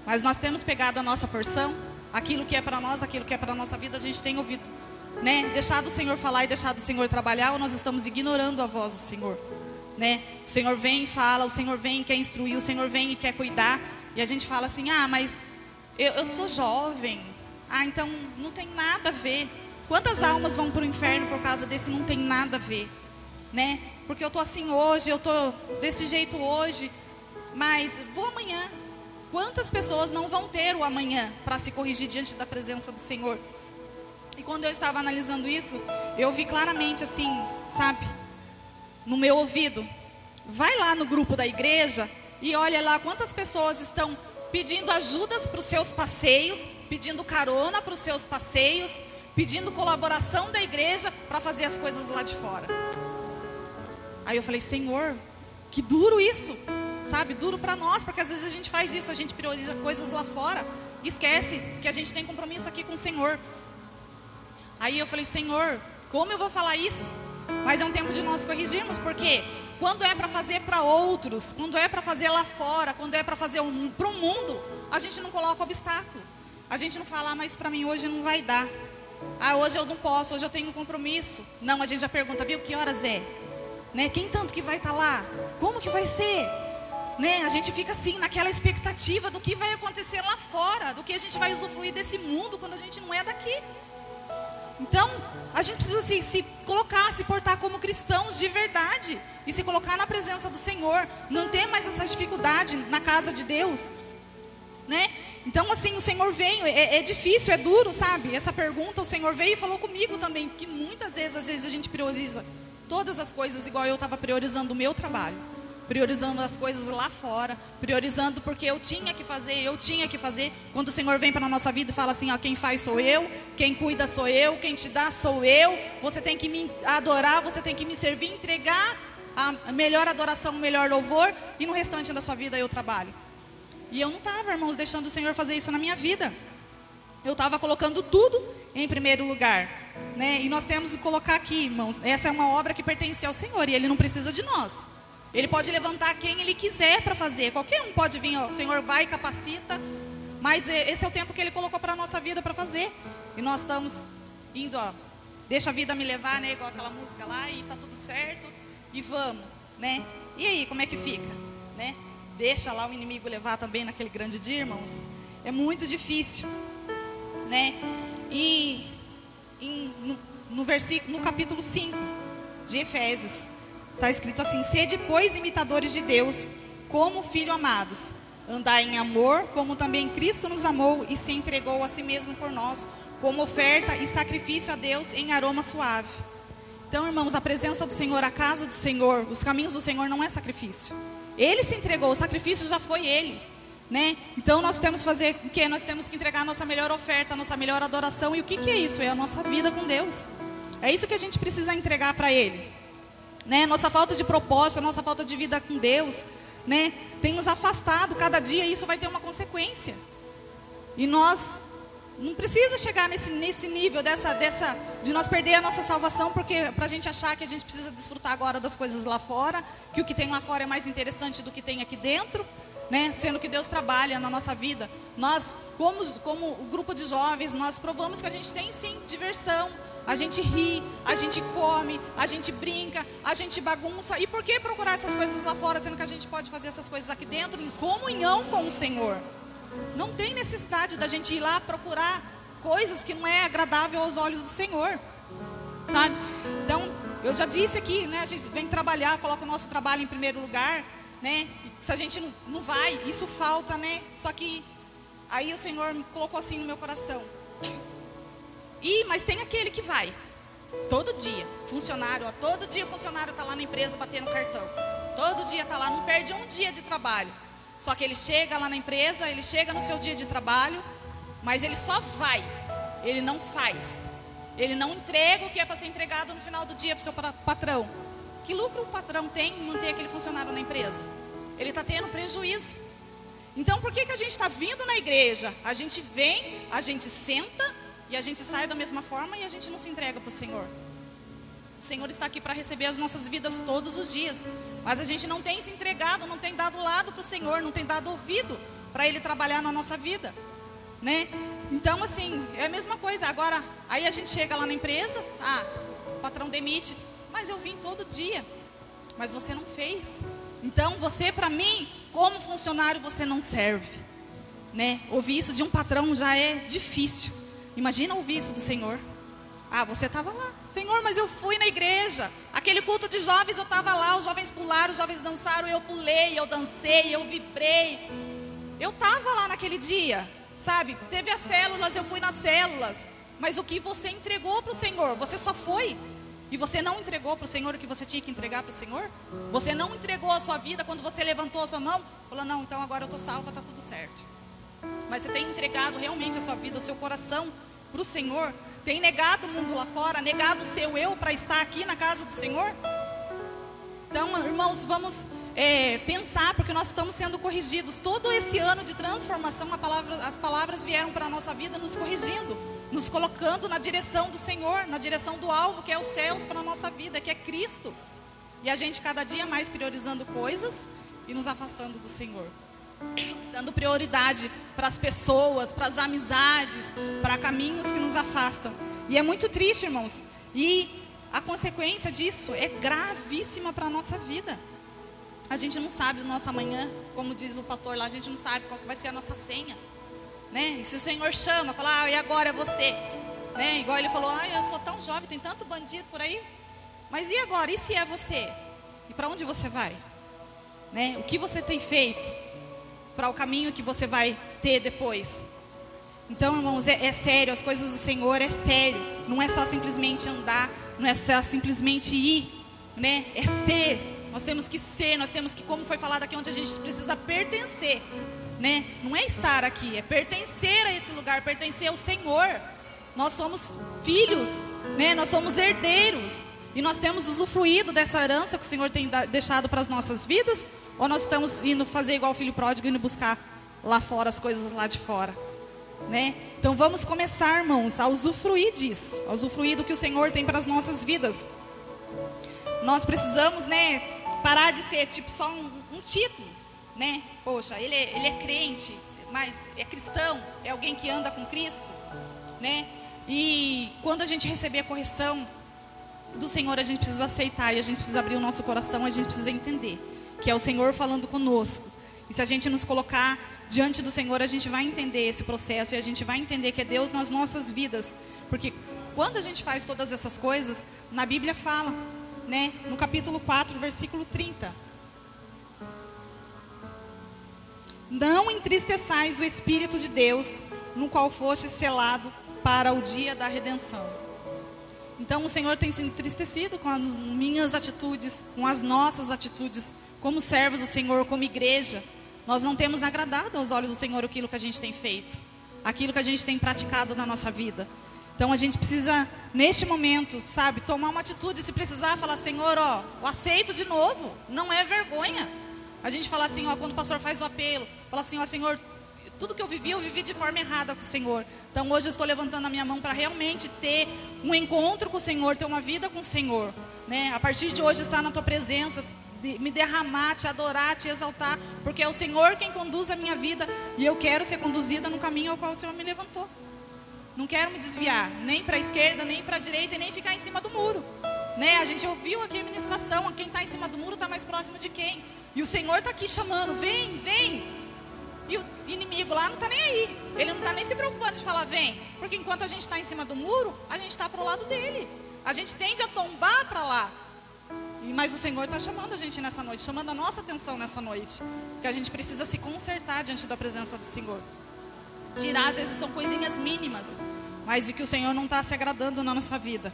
Mas nós temos pegado a nossa porção, aquilo que é para nós, aquilo que é para a nossa vida, a gente tem ouvido, né? Deixado o Senhor falar e deixado o Senhor trabalhar, ou nós estamos ignorando a voz do Senhor, né? O Senhor vem e fala, o Senhor vem e quer instruir, o Senhor vem e quer cuidar, e a gente fala assim, mas eu sou jovem, então não tem nada a ver. Quantas almas vão para o inferno por causa desse não tem nada a ver, né? Porque eu estou assim hoje, eu estou desse jeito hoje, mas vou amanhã. Quantas pessoas não vão ter o amanhã para se corrigir diante da presença do Senhor? E quando eu estava analisando isso, eu vi claramente assim, sabe, no meu ouvido. Vai lá no grupo da igreja e olha lá quantas pessoas estão pedindo ajudas para os seus passeios, pedindo carona para os seus passeios, pedindo colaboração da igreja para fazer as coisas lá de fora. Aí eu falei, Senhor, que duro isso, sabe, duro para nós, porque às vezes a gente faz isso, a gente prioriza coisas lá fora, esquece que a gente tem compromisso aqui com o Senhor. Aí eu falei, Senhor, como eu vou falar isso? Mas é um tempo de nós corrigirmos, porque quando é para fazer para outros, quando é para fazer lá fora, quando é para fazer para o mundo, a gente não coloca obstáculo. A gente não fala, mas para mim hoje não vai dar. Hoje eu não posso, hoje eu tenho um compromisso. Não, a gente já pergunta, viu, que horas é? Né? Quem tanto que vai estar lá? Como que vai ser? Né? A gente fica assim, naquela expectativa do que vai acontecer lá fora, do que a gente vai usufruir desse mundo quando a gente não é daqui. Então, a gente precisa se colocar, se portar como cristãos de verdade e se colocar na presença do Senhor, não ter mais essa dificuldade na casa de Deus, né? Então, assim, o Senhor veio, é difícil, é duro, sabe? Essa pergunta, o Senhor veio e falou comigo também, que muitas vezes, às vezes a gente prioriza todas as coisas igual eu estava priorizando o meu trabalho, priorizando as coisas lá fora, priorizando porque eu tinha que fazer, quando o Senhor vem para a nossa vida e fala assim, quem faz sou eu, quem cuida sou eu, quem te dá sou eu, você tem que me adorar, você tem que me servir, entregar a melhor adoração, o melhor louvor, e no restante da sua vida eu trabalho. E eu não estava, irmãos, deixando o Senhor fazer isso na minha vida. Eu estava colocando tudo em primeiro lugar, né? E nós temos que colocar aqui, irmãos, essa é uma obra que pertence ao Senhor e Ele não precisa de nós. Ele pode levantar quem Ele quiser para fazer. Qualquer um pode vir, o Senhor vai e capacita. Mas esse é o tempo que Ele colocou para a nossa vida para fazer. E nós estamos indo, deixa a vida me levar, né? Igual aquela música lá, e tá tudo certo. E vamos, né? E aí, como é que fica, né? Deixa lá o inimigo levar também naquele grande dia, irmãos. É muito difícil, né? E no capítulo 5 de Efésios, está escrito assim, sede, pois, imitadores de Deus, como filhos amados. Andai em amor, como também Cristo nos amou e se entregou a si mesmo por nós, como oferta e sacrifício a Deus em aroma suave. Então, irmãos, a presença do Senhor, a casa do Senhor, os caminhos do Senhor não é sacrifício. Ele se entregou, o sacrifício já foi Ele, né? Então, nós temos que fazer o quê? Nós temos que entregar a nossa melhor oferta, a nossa melhor adoração. E o que é isso? É a nossa vida com Deus. É isso que a gente precisa entregar para Ele. Né? Nossa falta de propósito, nossa falta de vida com Deus, né? Tem nos afastado cada dia e isso vai ter uma consequência. E nós não precisa chegar nesse nível de nós perder a nossa salvação, porque para a gente achar que a gente precisa desfrutar agora das coisas lá fora, que o que tem lá fora é mais interessante do que tem aqui dentro, né? Sendo que Deus trabalha na nossa vida. Nós, como o grupo de jovens, nós provamos que a gente tem sim diversão. A gente ri, a gente come, a gente brinca, a gente bagunça. E por que procurar essas coisas lá fora, sendo que a gente pode fazer essas coisas aqui dentro em comunhão com o Senhor? Não tem necessidade da gente ir lá procurar coisas que não é agradável aos olhos do Senhor, sabe? Então, eu já disse aqui, né? A gente vem trabalhar, coloca o nosso trabalho em primeiro lugar, né? Se a gente não vai, isso falta, né? Só que aí o Senhor me colocou assim no meu coração. Mas tem aquele que vai todo dia, funcionário, todo dia o funcionário está lá na empresa batendo cartão, todo dia está lá, não perde um dia de trabalho. Só que ele chega lá na empresa, ele chega no seu dia de trabalho, mas ele só vai, ele não faz, ele não entrega o que é para ser entregado no final do dia para o seu patrão. Que lucro o patrão tem em manter aquele funcionário na empresa? Ele está tendo prejuízo. Então, por que a gente está vindo na igreja? A gente vem, a gente senta e a gente sai da mesma forma e a gente não se entrega para o Senhor. O Senhor está aqui para receber as nossas vidas todos os dias. Mas a gente não tem se entregado, não tem dado lado para o Senhor, não tem dado ouvido para Ele trabalhar na nossa vida, né? Então, assim, é a mesma coisa. Agora, aí a gente chega lá na empresa, o patrão demite, mas eu vim todo dia, mas você não fez. Então, você, para mim, como funcionário, você não serve, né? Ouvir isso de um patrão já é difícil. Imagina ouvir isso do Senhor. Você estava lá. Senhor, mas eu fui na igreja. Aquele culto de jovens, eu estava lá. Os jovens pularam, os jovens dançaram. Eu pulei, eu dancei, eu vibrei. Eu estava lá naquele dia, sabe? Teve as células, eu fui nas células. Mas o que você entregou para o Senhor? Você só foi. E você não entregou para o Senhor o que você tinha que entregar para o Senhor? Você não entregou a sua vida quando você levantou a sua mão? Falou, não, então agora eu estou salva, está tudo certo. Mas você tem entregado realmente a sua vida, o seu coração para o Senhor? Tem negado o mundo lá fora, negado o seu eu para estar aqui na casa do Senhor? Então, irmãos, vamos pensar, porque nós estamos sendo corrigidos. Todo esse ano de transformação, as palavras vieram para a nossa vida nos corrigindo, nos colocando na direção do Senhor, na direção do alvo, que é os céus para a nossa vida, que é Cristo. E a gente cada dia mais priorizando coisas e nos afastando do Senhor. Dando prioridade para as pessoas, para as amizades, para caminhos que nos afastam. E é muito triste, irmãos. E a consequência disso é gravíssima para a nossa vida. A gente não sabe do nosso amanhã, como diz o pastor lá, a gente não sabe qual vai ser a nossa senha, né? E se o Senhor chama, fala, e agora é você, né? Igual ele falou, eu sou tão jovem, tem tanto bandido por aí. Mas e agora? E se é você? E para onde você vai? Né? O que você tem feito para o caminho que você vai ter depois? Então, irmãos, é sério, as coisas do Senhor é sério. Não é só simplesmente andar, não é só simplesmente ir, né? É ser. Nós temos que ser, nós temos que, como foi falado aqui, onde a gente precisa pertencer, né? Não é estar aqui, é pertencer a esse lugar, pertencer ao Senhor. Nós somos filhos, né? Nós somos herdeiros. E nós temos usufruído dessa herança que o Senhor tem deixado para as nossas vidas? Ou nós estamos indo fazer igual o filho pródigo, indo buscar lá fora as coisas lá de fora, né? Então vamos começar, irmãos, a usufruir disso, a usufruir do que o Senhor tem para as nossas vidas. Nós precisamos, né, parar de ser tipo só um título, né? Poxa, ele é crente, mas é cristão, é alguém que anda com Cristo, né? E quando a gente receber a correção do Senhor, a gente precisa aceitar e a gente precisa abrir o nosso coração, a gente precisa entender que é o Senhor falando conosco. E se a gente nos colocar diante do Senhor, a gente vai entender esse processo e a gente vai entender que é Deus nas nossas vidas. Porque quando a gente faz todas essas coisas, na Bíblia fala, né, no capítulo 4, versículo 30. Não entristeçais o Espírito de Deus, no qual foste selado para o dia da redenção. Então o Senhor tem se entristecido com as minhas atitudes, com as nossas atitudes, como servos do Senhor, como igreja. Nós não temos agradado aos olhos do Senhor aquilo que a gente tem feito, aquilo que a gente tem praticado na nossa vida. Então a gente precisa, neste momento, sabe, tomar uma atitude, se precisar, falar, Senhor, eu aceito de novo, não é vergonha. A gente fala assim, quando o pastor faz o apelo, fala assim, Senhor, tudo que eu vivi de forma errada com o Senhor. Então hoje eu estou levantando a minha mão para realmente ter um encontro com o Senhor, ter uma vida com o Senhor, né? A partir de hoje estar na tua presença, me derramar, te adorar, te exaltar, porque é o Senhor quem conduz a minha vida e eu quero ser conduzida no caminho ao qual o Senhor me levantou. Não quero me desviar, nem para a esquerda, nem para a direita e nem ficar em cima do muro, né? A gente ouviu aqui a ministração, quem está em cima do muro está mais próximo de quem? E o Senhor está aqui chamando, vem, vem. E o inimigo lá não está nem aí, ele não está nem se preocupando de falar vem, porque enquanto a gente está em cima do muro, a gente está para o lado dele, a gente tende a tombar para lá. Mas o Senhor está chamando a gente nessa noite, chamando a nossa atenção nessa noite, que a gente precisa se consertar diante da presença do Senhor. Tirar, às vezes são coisinhas mínimas, mas de que o Senhor não está se agradando na nossa vida,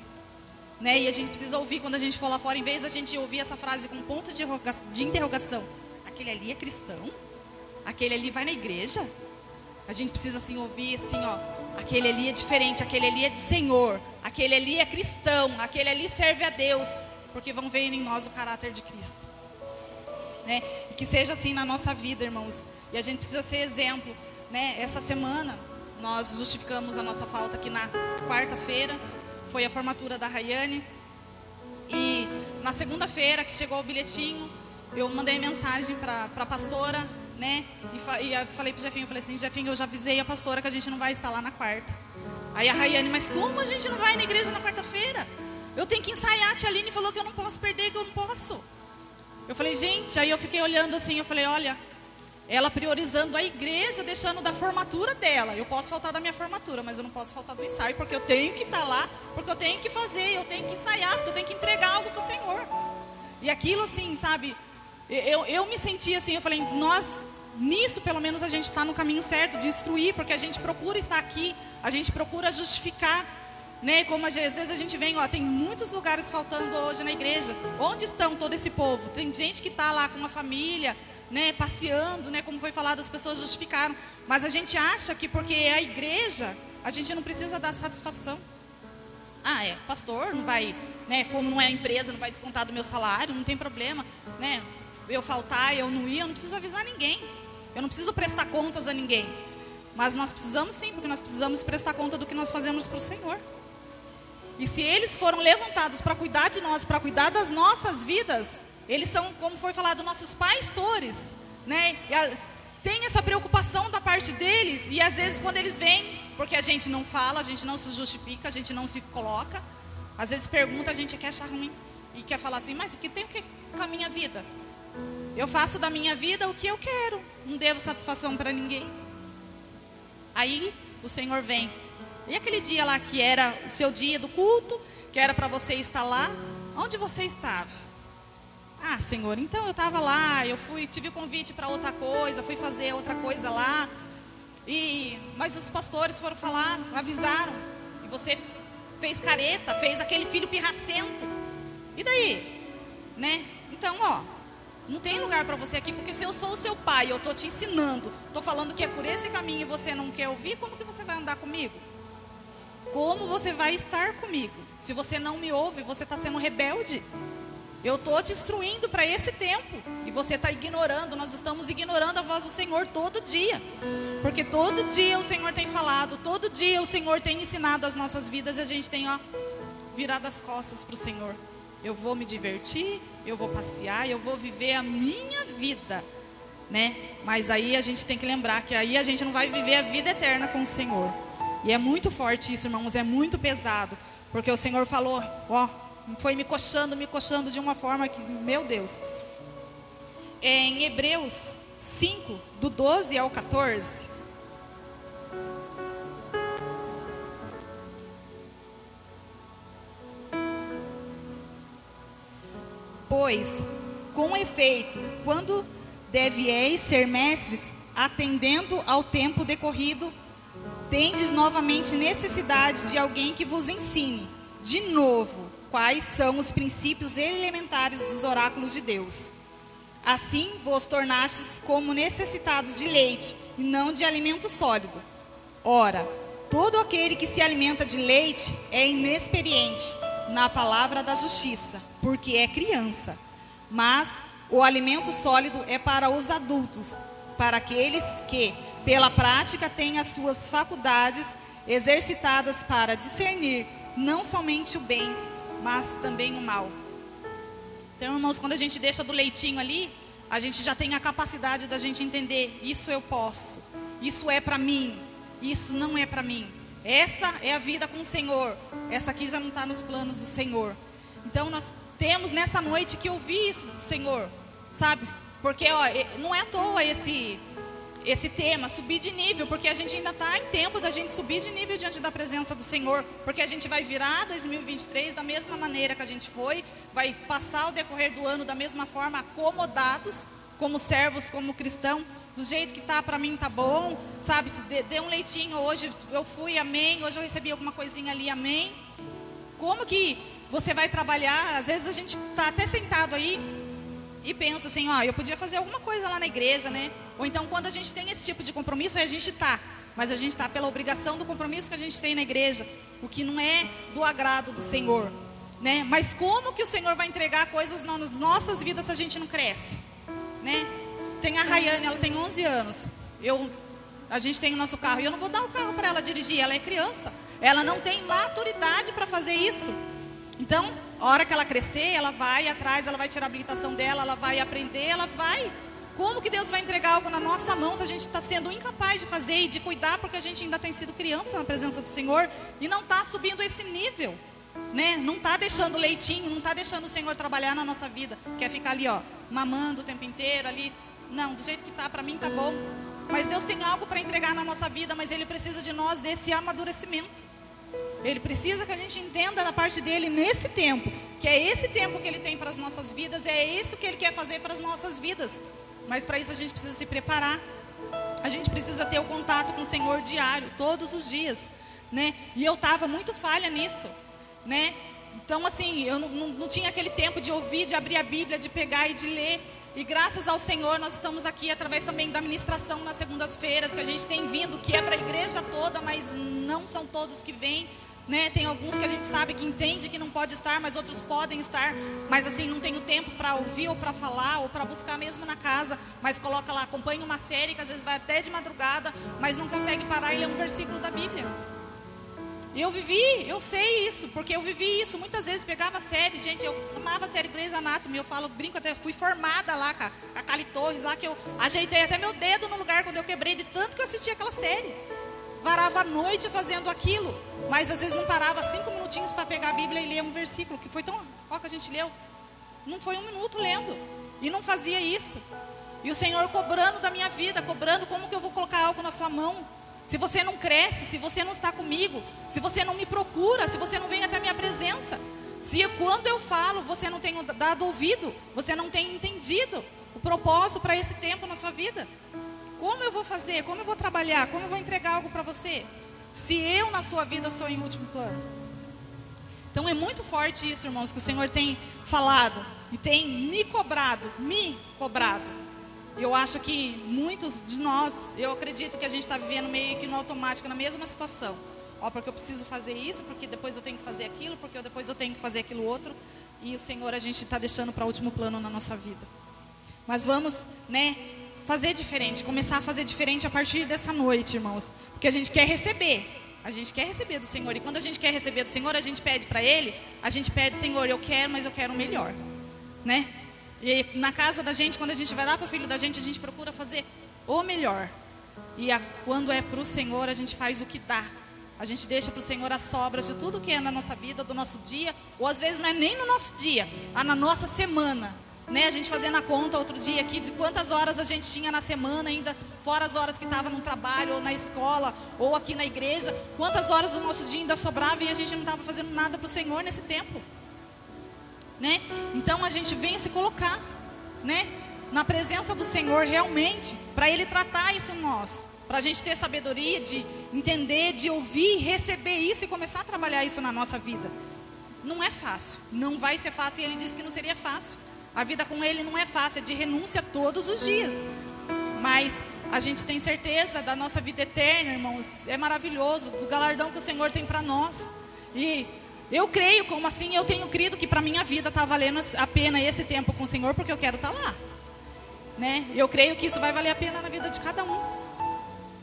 né? E a gente precisa ouvir quando a gente for lá fora, em vez de a gente ouvir essa frase com pontos de interrogação, aquele ali é cristão? Aquele ali vai na igreja? A gente precisa assim ouvir assim, aquele ali é diferente, aquele ali é do Senhor, aquele ali é cristão, aquele ali serve a Deus, porque vão ver em nós o caráter de Cristo. né? E que seja assim na nossa vida, irmãos. E a gente precisa ser exemplo, né? Essa semana nós justificamos a nossa falta aqui na quarta-feira, foi a formatura da Rayane. E na segunda-feira que chegou o bilhetinho, eu mandei mensagem para a pastora, né? E eu falei pro Jefinho, falei assim, Jefinho, eu já avisei a pastora que a gente não vai estar lá na quarta. Aí a Rayane, mas como a gente não vai na igreja na quarta-feira? Eu tenho que ensaiar, a tia Aline falou que eu não posso perder, que eu não posso. Eu falei, gente, aí eu fiquei olhando assim, eu falei, olha, ela priorizando a igreja, deixando da formatura dela. Eu posso faltar da minha formatura, mas eu não posso faltar do ensaio, porque eu tenho que estar lá, porque eu tenho que fazer, eu tenho que ensaiar, porque eu tenho que entregar algo para o Senhor. E aquilo assim, sabe, eu me senti assim, eu falei, nós, nisso pelo menos a gente está no caminho certo de instruir, porque a gente procura estar aqui, a gente procura justificar, né? Como às vezes a gente vem, ó, tem muitos lugares faltando hoje na igreja. Onde estão todo esse povo? Tem gente que está lá com uma família, né, passeando, né, como foi falado, as pessoas justificaram. Mas a gente acha que porque é a igreja, a gente não precisa dar satisfação. Ah, pastor, não vai, né, como não é empresa, não vai descontar do meu salário, não tem problema, né? Eu faltar, eu não ir, eu não preciso avisar ninguém. Eu não preciso prestar contas a ninguém. Mas nós precisamos sim, porque nós precisamos prestar conta do que nós fazemos para o Senhor. E se eles foram levantados para cuidar de nós, para cuidar das nossas vidas, eles são, como foi falado, nossos pastores, né? Tem essa preocupação da parte deles, e às vezes quando eles vêm, porque a gente não fala, a gente não se justifica, a gente não se coloca, às vezes pergunta, a gente quer achar ruim, e quer falar assim, mas o que tem o que com a minha vida? Eu faço da minha vida o que eu quero, não devo satisfação para ninguém. Aí o Senhor vem. E aquele dia lá que era o seu dia do culto, que era para você estar lá, onde você estava? Ah, Senhor, então eu estava lá, tive convite para outra coisa, fui fazer outra coisa lá. Mas os pastores foram falar, avisaram. E você fez careta, fez aquele filho pirracento. E daí? Né? Então, ó, não tem lugar para você aqui, porque se eu sou o seu pai, eu estou te ensinando, estou falando que é por esse caminho e você não quer ouvir, como que você vai andar comigo? Como você vai estar comigo? Se você não me ouve, você está sendo rebelde. Eu estou te instruindo para esse tempo e você está ignorando. Nós estamos ignorando a voz do Senhor todo dia, porque todo dia o Senhor tem falado, todo dia o Senhor tem ensinado as nossas vidas, e a gente tem, ó, virado as costas para o Senhor. Eu vou me divertir, eu vou passear, eu vou viver a minha vida, né? Mas aí a gente tem que lembrar que aí a gente não vai viver a vida eterna com o Senhor. E é muito forte isso, irmãos, é muito pesado, porque o Senhor falou, ó, foi me coxando de uma forma que, meu Deus. Em Hebreus 5, do 12 ao 14. Pois, com efeito, quando devieis ser mestres, atendendo ao tempo decorrido, tendes novamente necessidade de alguém que vos ensine, de novo, quais são os princípios elementares dos oráculos de Deus. Assim vos tornastes como necessitados de leite, e não de alimento sólido. Ora, todo aquele que se alimenta de leite é inexperiente na palavra da justiça, porque é criança. Mas o alimento sólido é para os adultos, para aqueles que, pela prática, têm as suas faculdades exercitadas para discernir não somente o bem, mas também o mal. Então, irmãos, quando a gente deixa do leitinho ali, a gente já tem a capacidade da gente entender, isso eu posso, isso é para mim, isso não é para mim. Essa é a vida com o Senhor, essa aqui já não está nos planos do Senhor. Então nós temos nessa noite que ouvir isso do Senhor, sabe? Porque ó, não é à toa esse tema, subir de nível, porque a gente ainda está em tempo da gente subir de nível diante da presença do Senhor, porque a gente vai virar 2023 da mesma maneira que a gente foi, vai passar o decorrer do ano da mesma forma, acomodados, como servos, como cristão, do jeito que tá, para mim tá bom, sabe, se dê um leitinho, hoje eu fui, amém, hoje eu recebi alguma coisinha ali, amém. Como que você vai trabalhar? Às vezes a gente está até sentado aí e pensa assim, ó, eu podia fazer alguma coisa lá na igreja, né? Ou então quando a gente tem esse tipo de compromisso, a gente tá, mas a gente tá pela obrigação do compromisso que a gente tem na igreja, o que não é do agrado do Senhor, né? Mas como que o Senhor vai entregar coisas nas nossas vidas se a gente não cresce? né? Tem a Rayane, ela tem 11 anos. A gente tem o nosso carro e eu não vou dar o carro para ela dirigir, ela é criança. Ela não tem maturidade para fazer isso. Então, a hora que ela crescer, ela vai atrás, ela vai tirar a habilitação dela, ela vai aprender, ela vai. Como que Deus vai entregar algo na nossa mão se a gente está sendo incapaz de fazer e de cuidar, porque a gente ainda tem sido criança na presença do Senhor e não está subindo esse nível, né? Não está deixando leitinho, não está deixando o Senhor trabalhar na nossa vida. Quer ficar ali, ó, mamando o tempo inteiro ali. Não, do jeito que está, para mim está bom. Mas Deus tem algo para entregar na nossa vida, mas Ele precisa de nós desse amadurecimento. Ele precisa que a gente entenda da parte dele nesse tempo, que é esse tempo que Ele tem para as nossas vidas, é isso que Ele quer fazer para as nossas vidas. Mas para isso a gente precisa se preparar. A gente precisa ter o contato com o Senhor diário, todos os dias, né? E eu estava muito falha nisso, né? Então assim, eu não tinha aquele tempo de ouvir, de abrir a Bíblia, de pegar e de ler. E graças ao Senhor nós estamos aqui através também da ministração nas segundas-feiras, que a gente tem vindo, que é para a igreja toda, mas não são todos que vêm, né? Tem alguns que a gente sabe que entende que não pode estar, mas outros podem estar, mas assim, não tem o tempo para ouvir ou para falar ou para buscar mesmo na casa, mas coloca lá, acompanha uma série que às vezes vai até de madrugada, mas não consegue parar e ler um versículo da Bíblia. Eu sei isso, porque eu vivi isso, muitas vezes pegava a série, gente, eu amava a série Grey's Anatomy, eu brinco até, fui formada lá com a Cali Torres, lá que eu ajeitei até meu dedo no lugar quando eu quebrei, de tanto que eu assistia aquela série. Varava a noite fazendo aquilo, mas às vezes não parava 5 minutinhos para pegar a Bíblia e ler um versículo, que foi tão, ó, que a gente leu, não foi 1 minuto lendo, e não fazia isso. E o Senhor cobrando da minha vida, cobrando como que eu vou colocar algo na sua mão. Se você não cresce, se você não está comigo, se você não me procura, se você não vem até a minha presença, se quando eu falo você não tem dado ouvido, você não tem entendido o propósito para esse tempo na sua vida, como eu vou fazer, como eu vou trabalhar, como eu vou entregar algo para você, se eu na sua vida sou em último plano? Então é muito forte isso, irmãos, que o Senhor tem falado e tem me cobrado. Eu acho que muitos de nós, eu acredito que a gente está vivendo meio que no automático, na mesma situação. Ó, porque eu preciso fazer isso, porque depois eu tenho que fazer aquilo, porque depois eu tenho que fazer aquilo outro. E o Senhor a gente está deixando para último plano na nossa vida. Mas vamos, né, fazer diferente, começar a fazer diferente a partir dessa noite, irmãos. Porque a gente quer receber. A gente quer receber do Senhor. E quando a gente quer receber do Senhor, a gente pede para Ele. A gente pede, Senhor, eu quero, mas eu quero o melhor, né? E na casa da gente, quando a gente vai lá para o filho da gente, a gente procura fazer o melhor. E quando é para o Senhor, a gente faz o que dá. A gente deixa para o Senhor as sobras de tudo que é na nossa vida, do nosso dia. Ou às vezes não é nem no nosso dia, na nossa semana, né? A gente fazendo a conta outro dia aqui de quantas horas a gente tinha na semana ainda, fora as horas que estava no trabalho, ou na escola, ou aqui na igreja. Quantas horas do nosso dia ainda sobrava e a gente não estava fazendo nada para o Senhor nesse tempo, né? Então a gente vem se colocar, né, na presença do Senhor realmente, para Ele tratar isso em nós, para a gente ter sabedoria de entender, de ouvir, receber isso e começar a trabalhar isso na nossa vida. Não é fácil, não vai ser fácil, e Ele disse que não seria fácil. A vida com Ele não é fácil, é de renúncia todos os dias, mas a gente tem certeza da nossa vida eterna, irmãos. É maravilhoso, do galardão que o Senhor tem para nós. E eu creio, como assim, eu tenho crido que para a minha vida está valendo a pena esse tempo com o Senhor, porque eu quero estar lá, né? Eu creio que isso vai valer a pena na vida de cada um,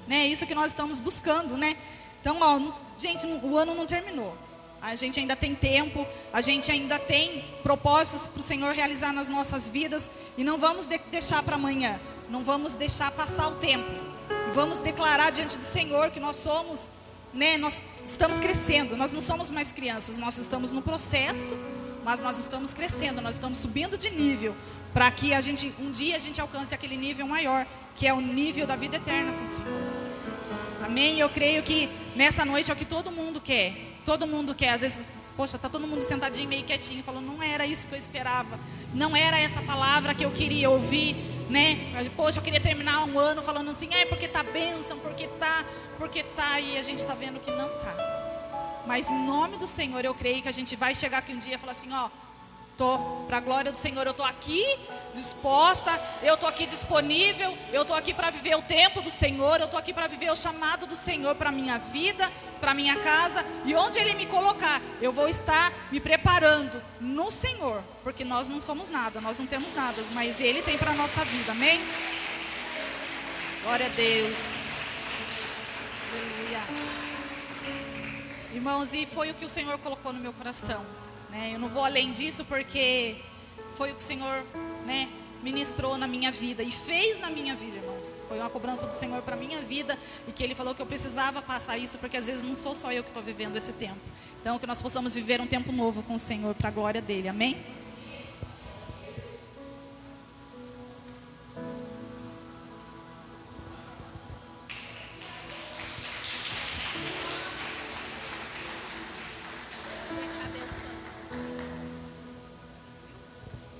né? É isso que nós estamos buscando, né? Então, ó, gente, o ano não terminou. A gente ainda tem tempo, a gente ainda tem propósitos para o Senhor realizar nas nossas vidas. E não vamos deixar para amanhã, não vamos deixar passar o tempo. Vamos declarar diante do Senhor que nós somos, né, nós estamos crescendo, nós não somos mais crianças, nós estamos no processo, mas nós estamos crescendo, nós estamos subindo de nível, para que um dia a gente alcance aquele nível maior, que é o nível da vida eterna com o Senhor. Amém? Eu creio que nessa noite é o que todo mundo quer. Todo mundo quer. Às vezes, poxa, está todo mundo sentadinho, meio quietinho, falando, não era isso que eu esperava, não era essa palavra que eu queria ouvir, né? Poxa, eu queria terminar um ano falando assim, porque tá bênção, porque tá, e a gente está vendo que não tá. Mas em nome do Senhor, eu creio que a gente vai chegar aqui um dia e falar assim, ó, Para a glória do Senhor, eu estou aqui disposta, eu estou aqui disponível, eu estou aqui para viver o tempo do Senhor, eu estou aqui para viver o chamado do Senhor para a minha vida, para a minha casa, e onde Ele me colocar, eu vou estar me preparando no Senhor, porque nós não somos nada, nós não temos nada, mas Ele tem para a nossa vida, amém? Glória a Deus. Aleluia. Irmãos, e foi o que o Senhor colocou no meu coração, né? Eu não vou além disso porque foi o que o Senhor, né, ministrou na minha vida e fez na minha vida, irmãos. Foi uma cobrança do Senhor para a minha vida e que Ele falou que eu precisava passar isso, porque às vezes não sou só eu que estou vivendo esse tempo. Então que nós possamos viver um tempo novo com o Senhor para a glória dEle, amém?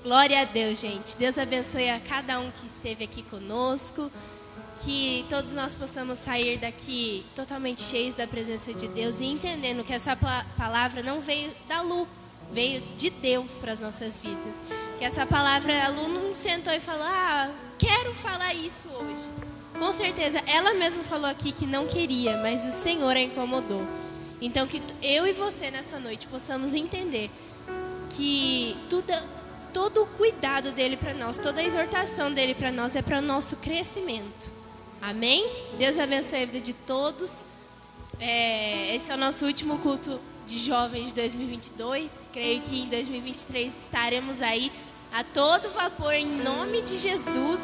Glória a Deus, gente. Deus abençoe a cada um que esteve aqui conosco. Que todos nós possamos sair daqui totalmente cheios da presença de Deus e entendendo que essa palavra não veio da Lu, veio de Deus para as nossas vidas. Que essa palavra, a Lu não sentou e falou, quero falar isso hoje. Com certeza, ela mesma falou aqui que não queria, mas o Senhor a incomodou. Então, que eu e você nessa noite possamos entender que todo o cuidado dele para nós, toda a exortação dele para nós é para o nosso crescimento. Amém? Deus abençoe a vida de todos. Esse é o nosso último culto de jovens de 2022. Creio que em 2023 estaremos aí a todo vapor em nome de Jesus.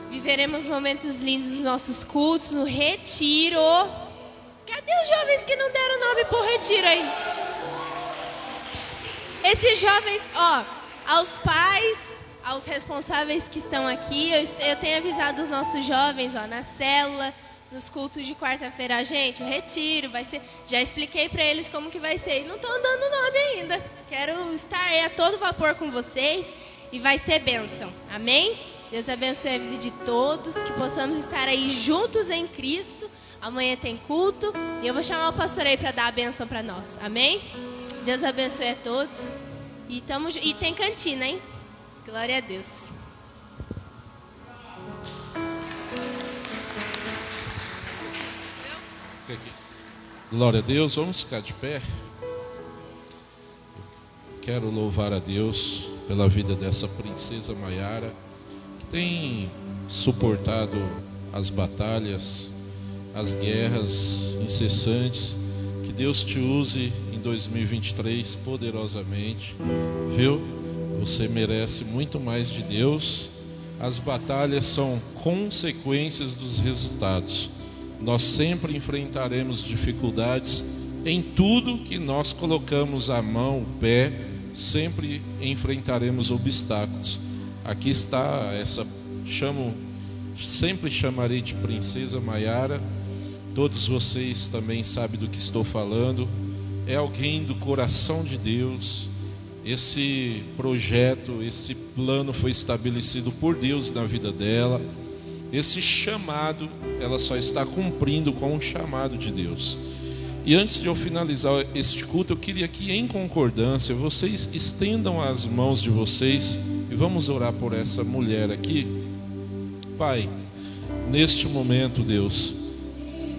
Viveremos momentos lindos nos nossos cultos, no retiro. Cadê os jovens que não deram nome por retiro aí? Esses jovens, aos pais, aos responsáveis que estão aqui, eu tenho avisado os nossos jovens, na célula, nos cultos de quarta-feira, gente, o retiro vai ser, já expliquei para eles como que vai ser, e não estão dando nome ainda. Quero estar aí a todo vapor com vocês e vai ser bênção, amém? Deus abençoe a vida de todos, que possamos estar aí juntos em Cristo. Amanhã tem culto e eu vou chamar o pastor aí para dar a bênção para nós, amém? Deus abençoe a todos. E tem cantina, hein? Glória a Deus. Glória a Deus, vamos ficar de pé. Quero louvar a Deus pela vida dessa princesa Maiara, que tem suportado as batalhas, as guerras incessantes. Que Deus te use em 2023 poderosamente, viu? Você merece muito mais de Deus. As batalhas são consequências dos resultados. Nós sempre enfrentaremos dificuldades em tudo que nós colocamos a mão, o pé, sempre enfrentaremos obstáculos. Aqui está sempre chamarei de princesa Maiara. Todos vocês também sabem do que estou falando. É alguém do coração de Deus. Esse projeto, esse plano foi estabelecido por Deus na vida dela. Esse chamado, ela só está cumprindo com o chamado de Deus. E antes de eu finalizar este culto, eu queria que em concordância vocês estendam as mãos de vocês e vamos orar por essa mulher aqui. Pai, neste momento, Deus,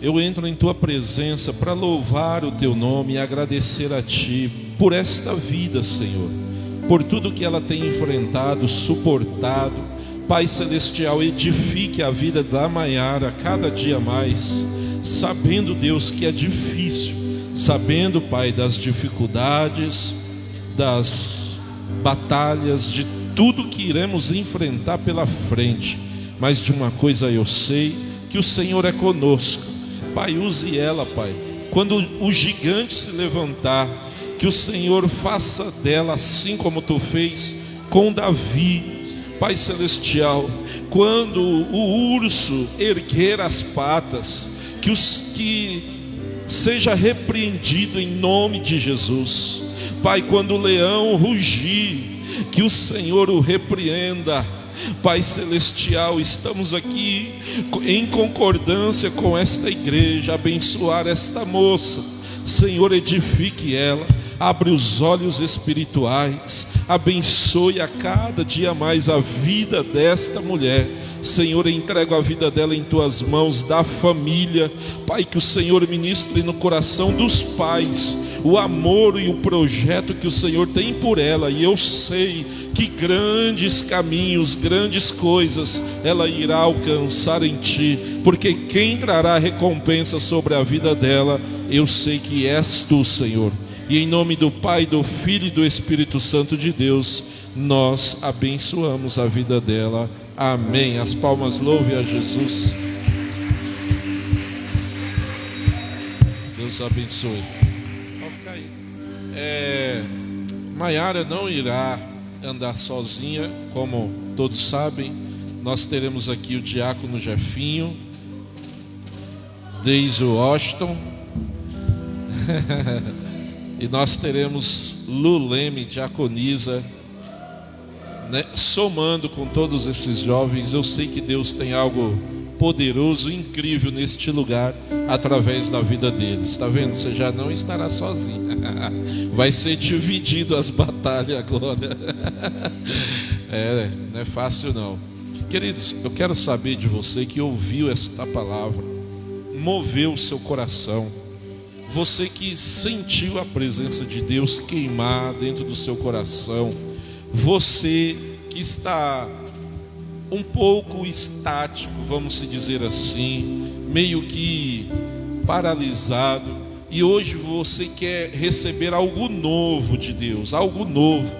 eu entro em Tua presença para louvar o Teu nome e agradecer a Ti por esta vida, Senhor, por tudo que ela tem enfrentado, suportado. Pai Celestial, edifique a vida da Maiara cada dia mais, sabendo, Deus, que é difícil, sabendo, Pai, das dificuldades, das batalhas, de tudo que iremos enfrentar pela frente. Mas de uma coisa eu sei, que o Senhor é conosco. Pai, use ela, Pai. Quando o gigante se levantar, que o Senhor faça dela assim como Tu fez com Davi. Pai Celestial, quando o urso erguer as patas, que seja repreendido em nome de Jesus. Pai, quando o leão rugir, que o Senhor o repreenda. Pai Celestial, estamos aqui em concordância com esta igreja, abençoar esta moça. Senhor, edifique ela, abre os olhos espirituais, abençoe a cada dia mais a vida desta mulher. Senhor, entrego a vida dela em tuas mãos, da família. Pai, que o Senhor ministre no coração dos pais o amor e o projeto que o Senhor tem por ela. E eu sei que grandes caminhos, grandes coisas ela irá alcançar em ti, porque quem trará recompensa sobre a vida dela, eu sei que és tu, Senhor. E em nome do Pai, do Filho e do Espírito Santo de Deus, nós abençoamos a vida dela. Amém. As palmas louvem a Jesus. Deus abençoe. Pode ficar aí. Maiara não irá andar sozinha, como todos sabem. Nós teremos aqui o diácono Jefinho, Deise Washington e nós teremos Luleme, diaconisa, né? Somando com todos esses jovens, eu sei que Deus tem algo poderoso, incrível neste lugar, através da vida deles. Está vendo? Você já não estará sozinho. Vai ser dividido as batalhas agora. Não é fácil não. Queridos, eu quero saber de você que ouviu esta palavra, moveu o seu coração, você que sentiu a presença de Deus queimar dentro do seu coração, você que está um pouco estático, vamos dizer assim, meio que paralisado, e hoje você quer receber algo novo de Deus, algo novo.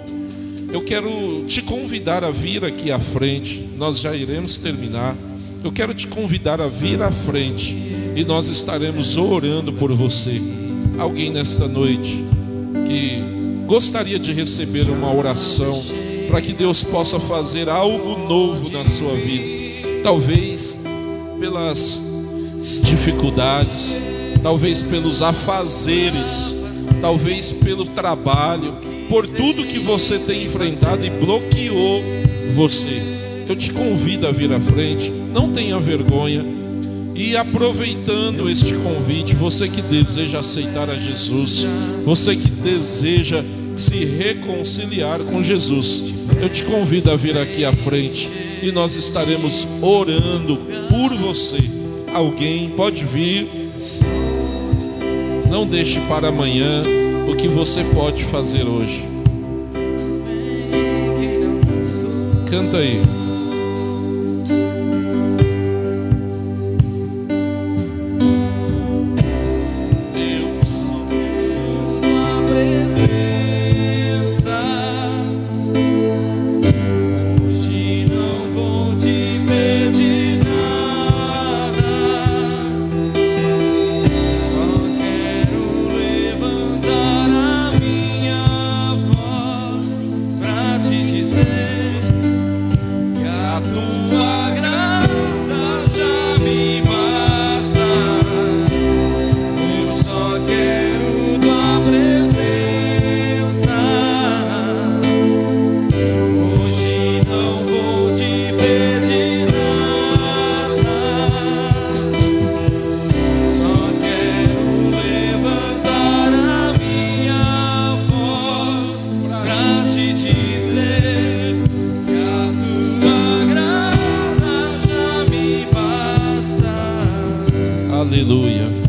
Eu quero te convidar a vir aqui à frente. Nós já iremos terminar. Eu quero te convidar a vir à frente e nós estaremos orando por você. Alguém nesta noite que gostaria de receber uma oração para que Deus possa fazer algo novo na sua vida, talvez pelas dificuldades, talvez pelos afazeres, talvez pelo trabalho, por tudo que você tem enfrentado e bloqueou você. Eu te convido a vir à frente, não tenha vergonha. E aproveitando este convite, você que deseja aceitar a Jesus, você que deseja se reconciliar com Jesus, eu te convido a vir aqui à frente e nós estaremos orando por você. Alguém pode vir. Não deixe para amanhã o que você pode fazer hoje. Canta aí.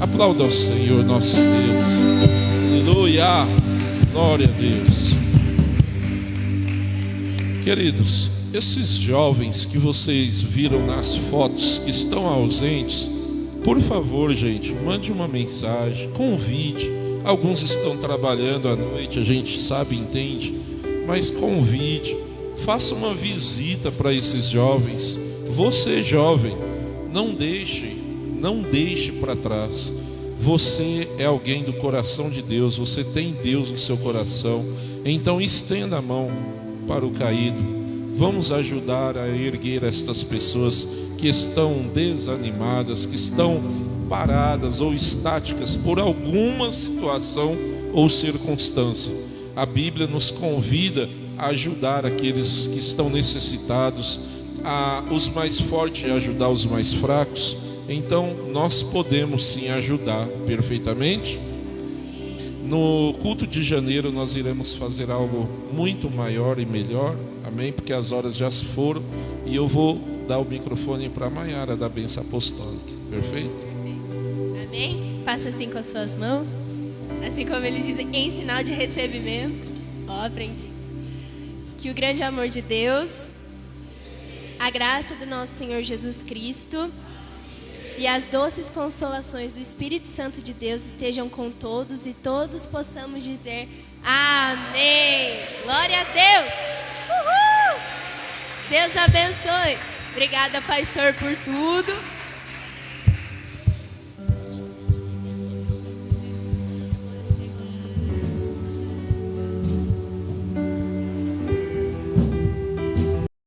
Aplauda ao Senhor nosso Deus. Aleluia. Glória a Deus. Queridos, esses jovens que vocês viram nas fotos que estão ausentes, por favor, gente, mande uma mensagem, convide. Alguns estão trabalhando à noite, a gente sabe, entende, mas convide, faça uma visita para esses jovens. Você, jovem, não deixe para trás. Você é alguém do coração de Deus, você tem Deus no seu coração, então estenda a mão para o caído. Vamos ajudar a erguer estas pessoas que estão desanimadas, que estão paradas ou estáticas por alguma situação ou circunstância. A Bíblia nos convida a ajudar aqueles que estão necessitados, os mais fortes a ajudar os mais fracos. Então nós podemos sim ajudar perfeitamente. No culto de janeiro nós iremos fazer algo muito maior e melhor, amém? Porque as horas já se foram e eu vou dar o microfone para a Maiara da bênção apostólica, perfeito? Amém? Faça assim com as suas mãos, assim como eles dizem, em sinal de recebimento. Ó, aprendi. Que o grande amor de Deus, a graça do nosso Senhor Jesus Cristo e as doces consolações do Espírito Santo de Deus estejam com todos e todos possamos dizer amém. Glória a Deus. Uhul! Deus abençoe. Obrigada, pastor, por tudo.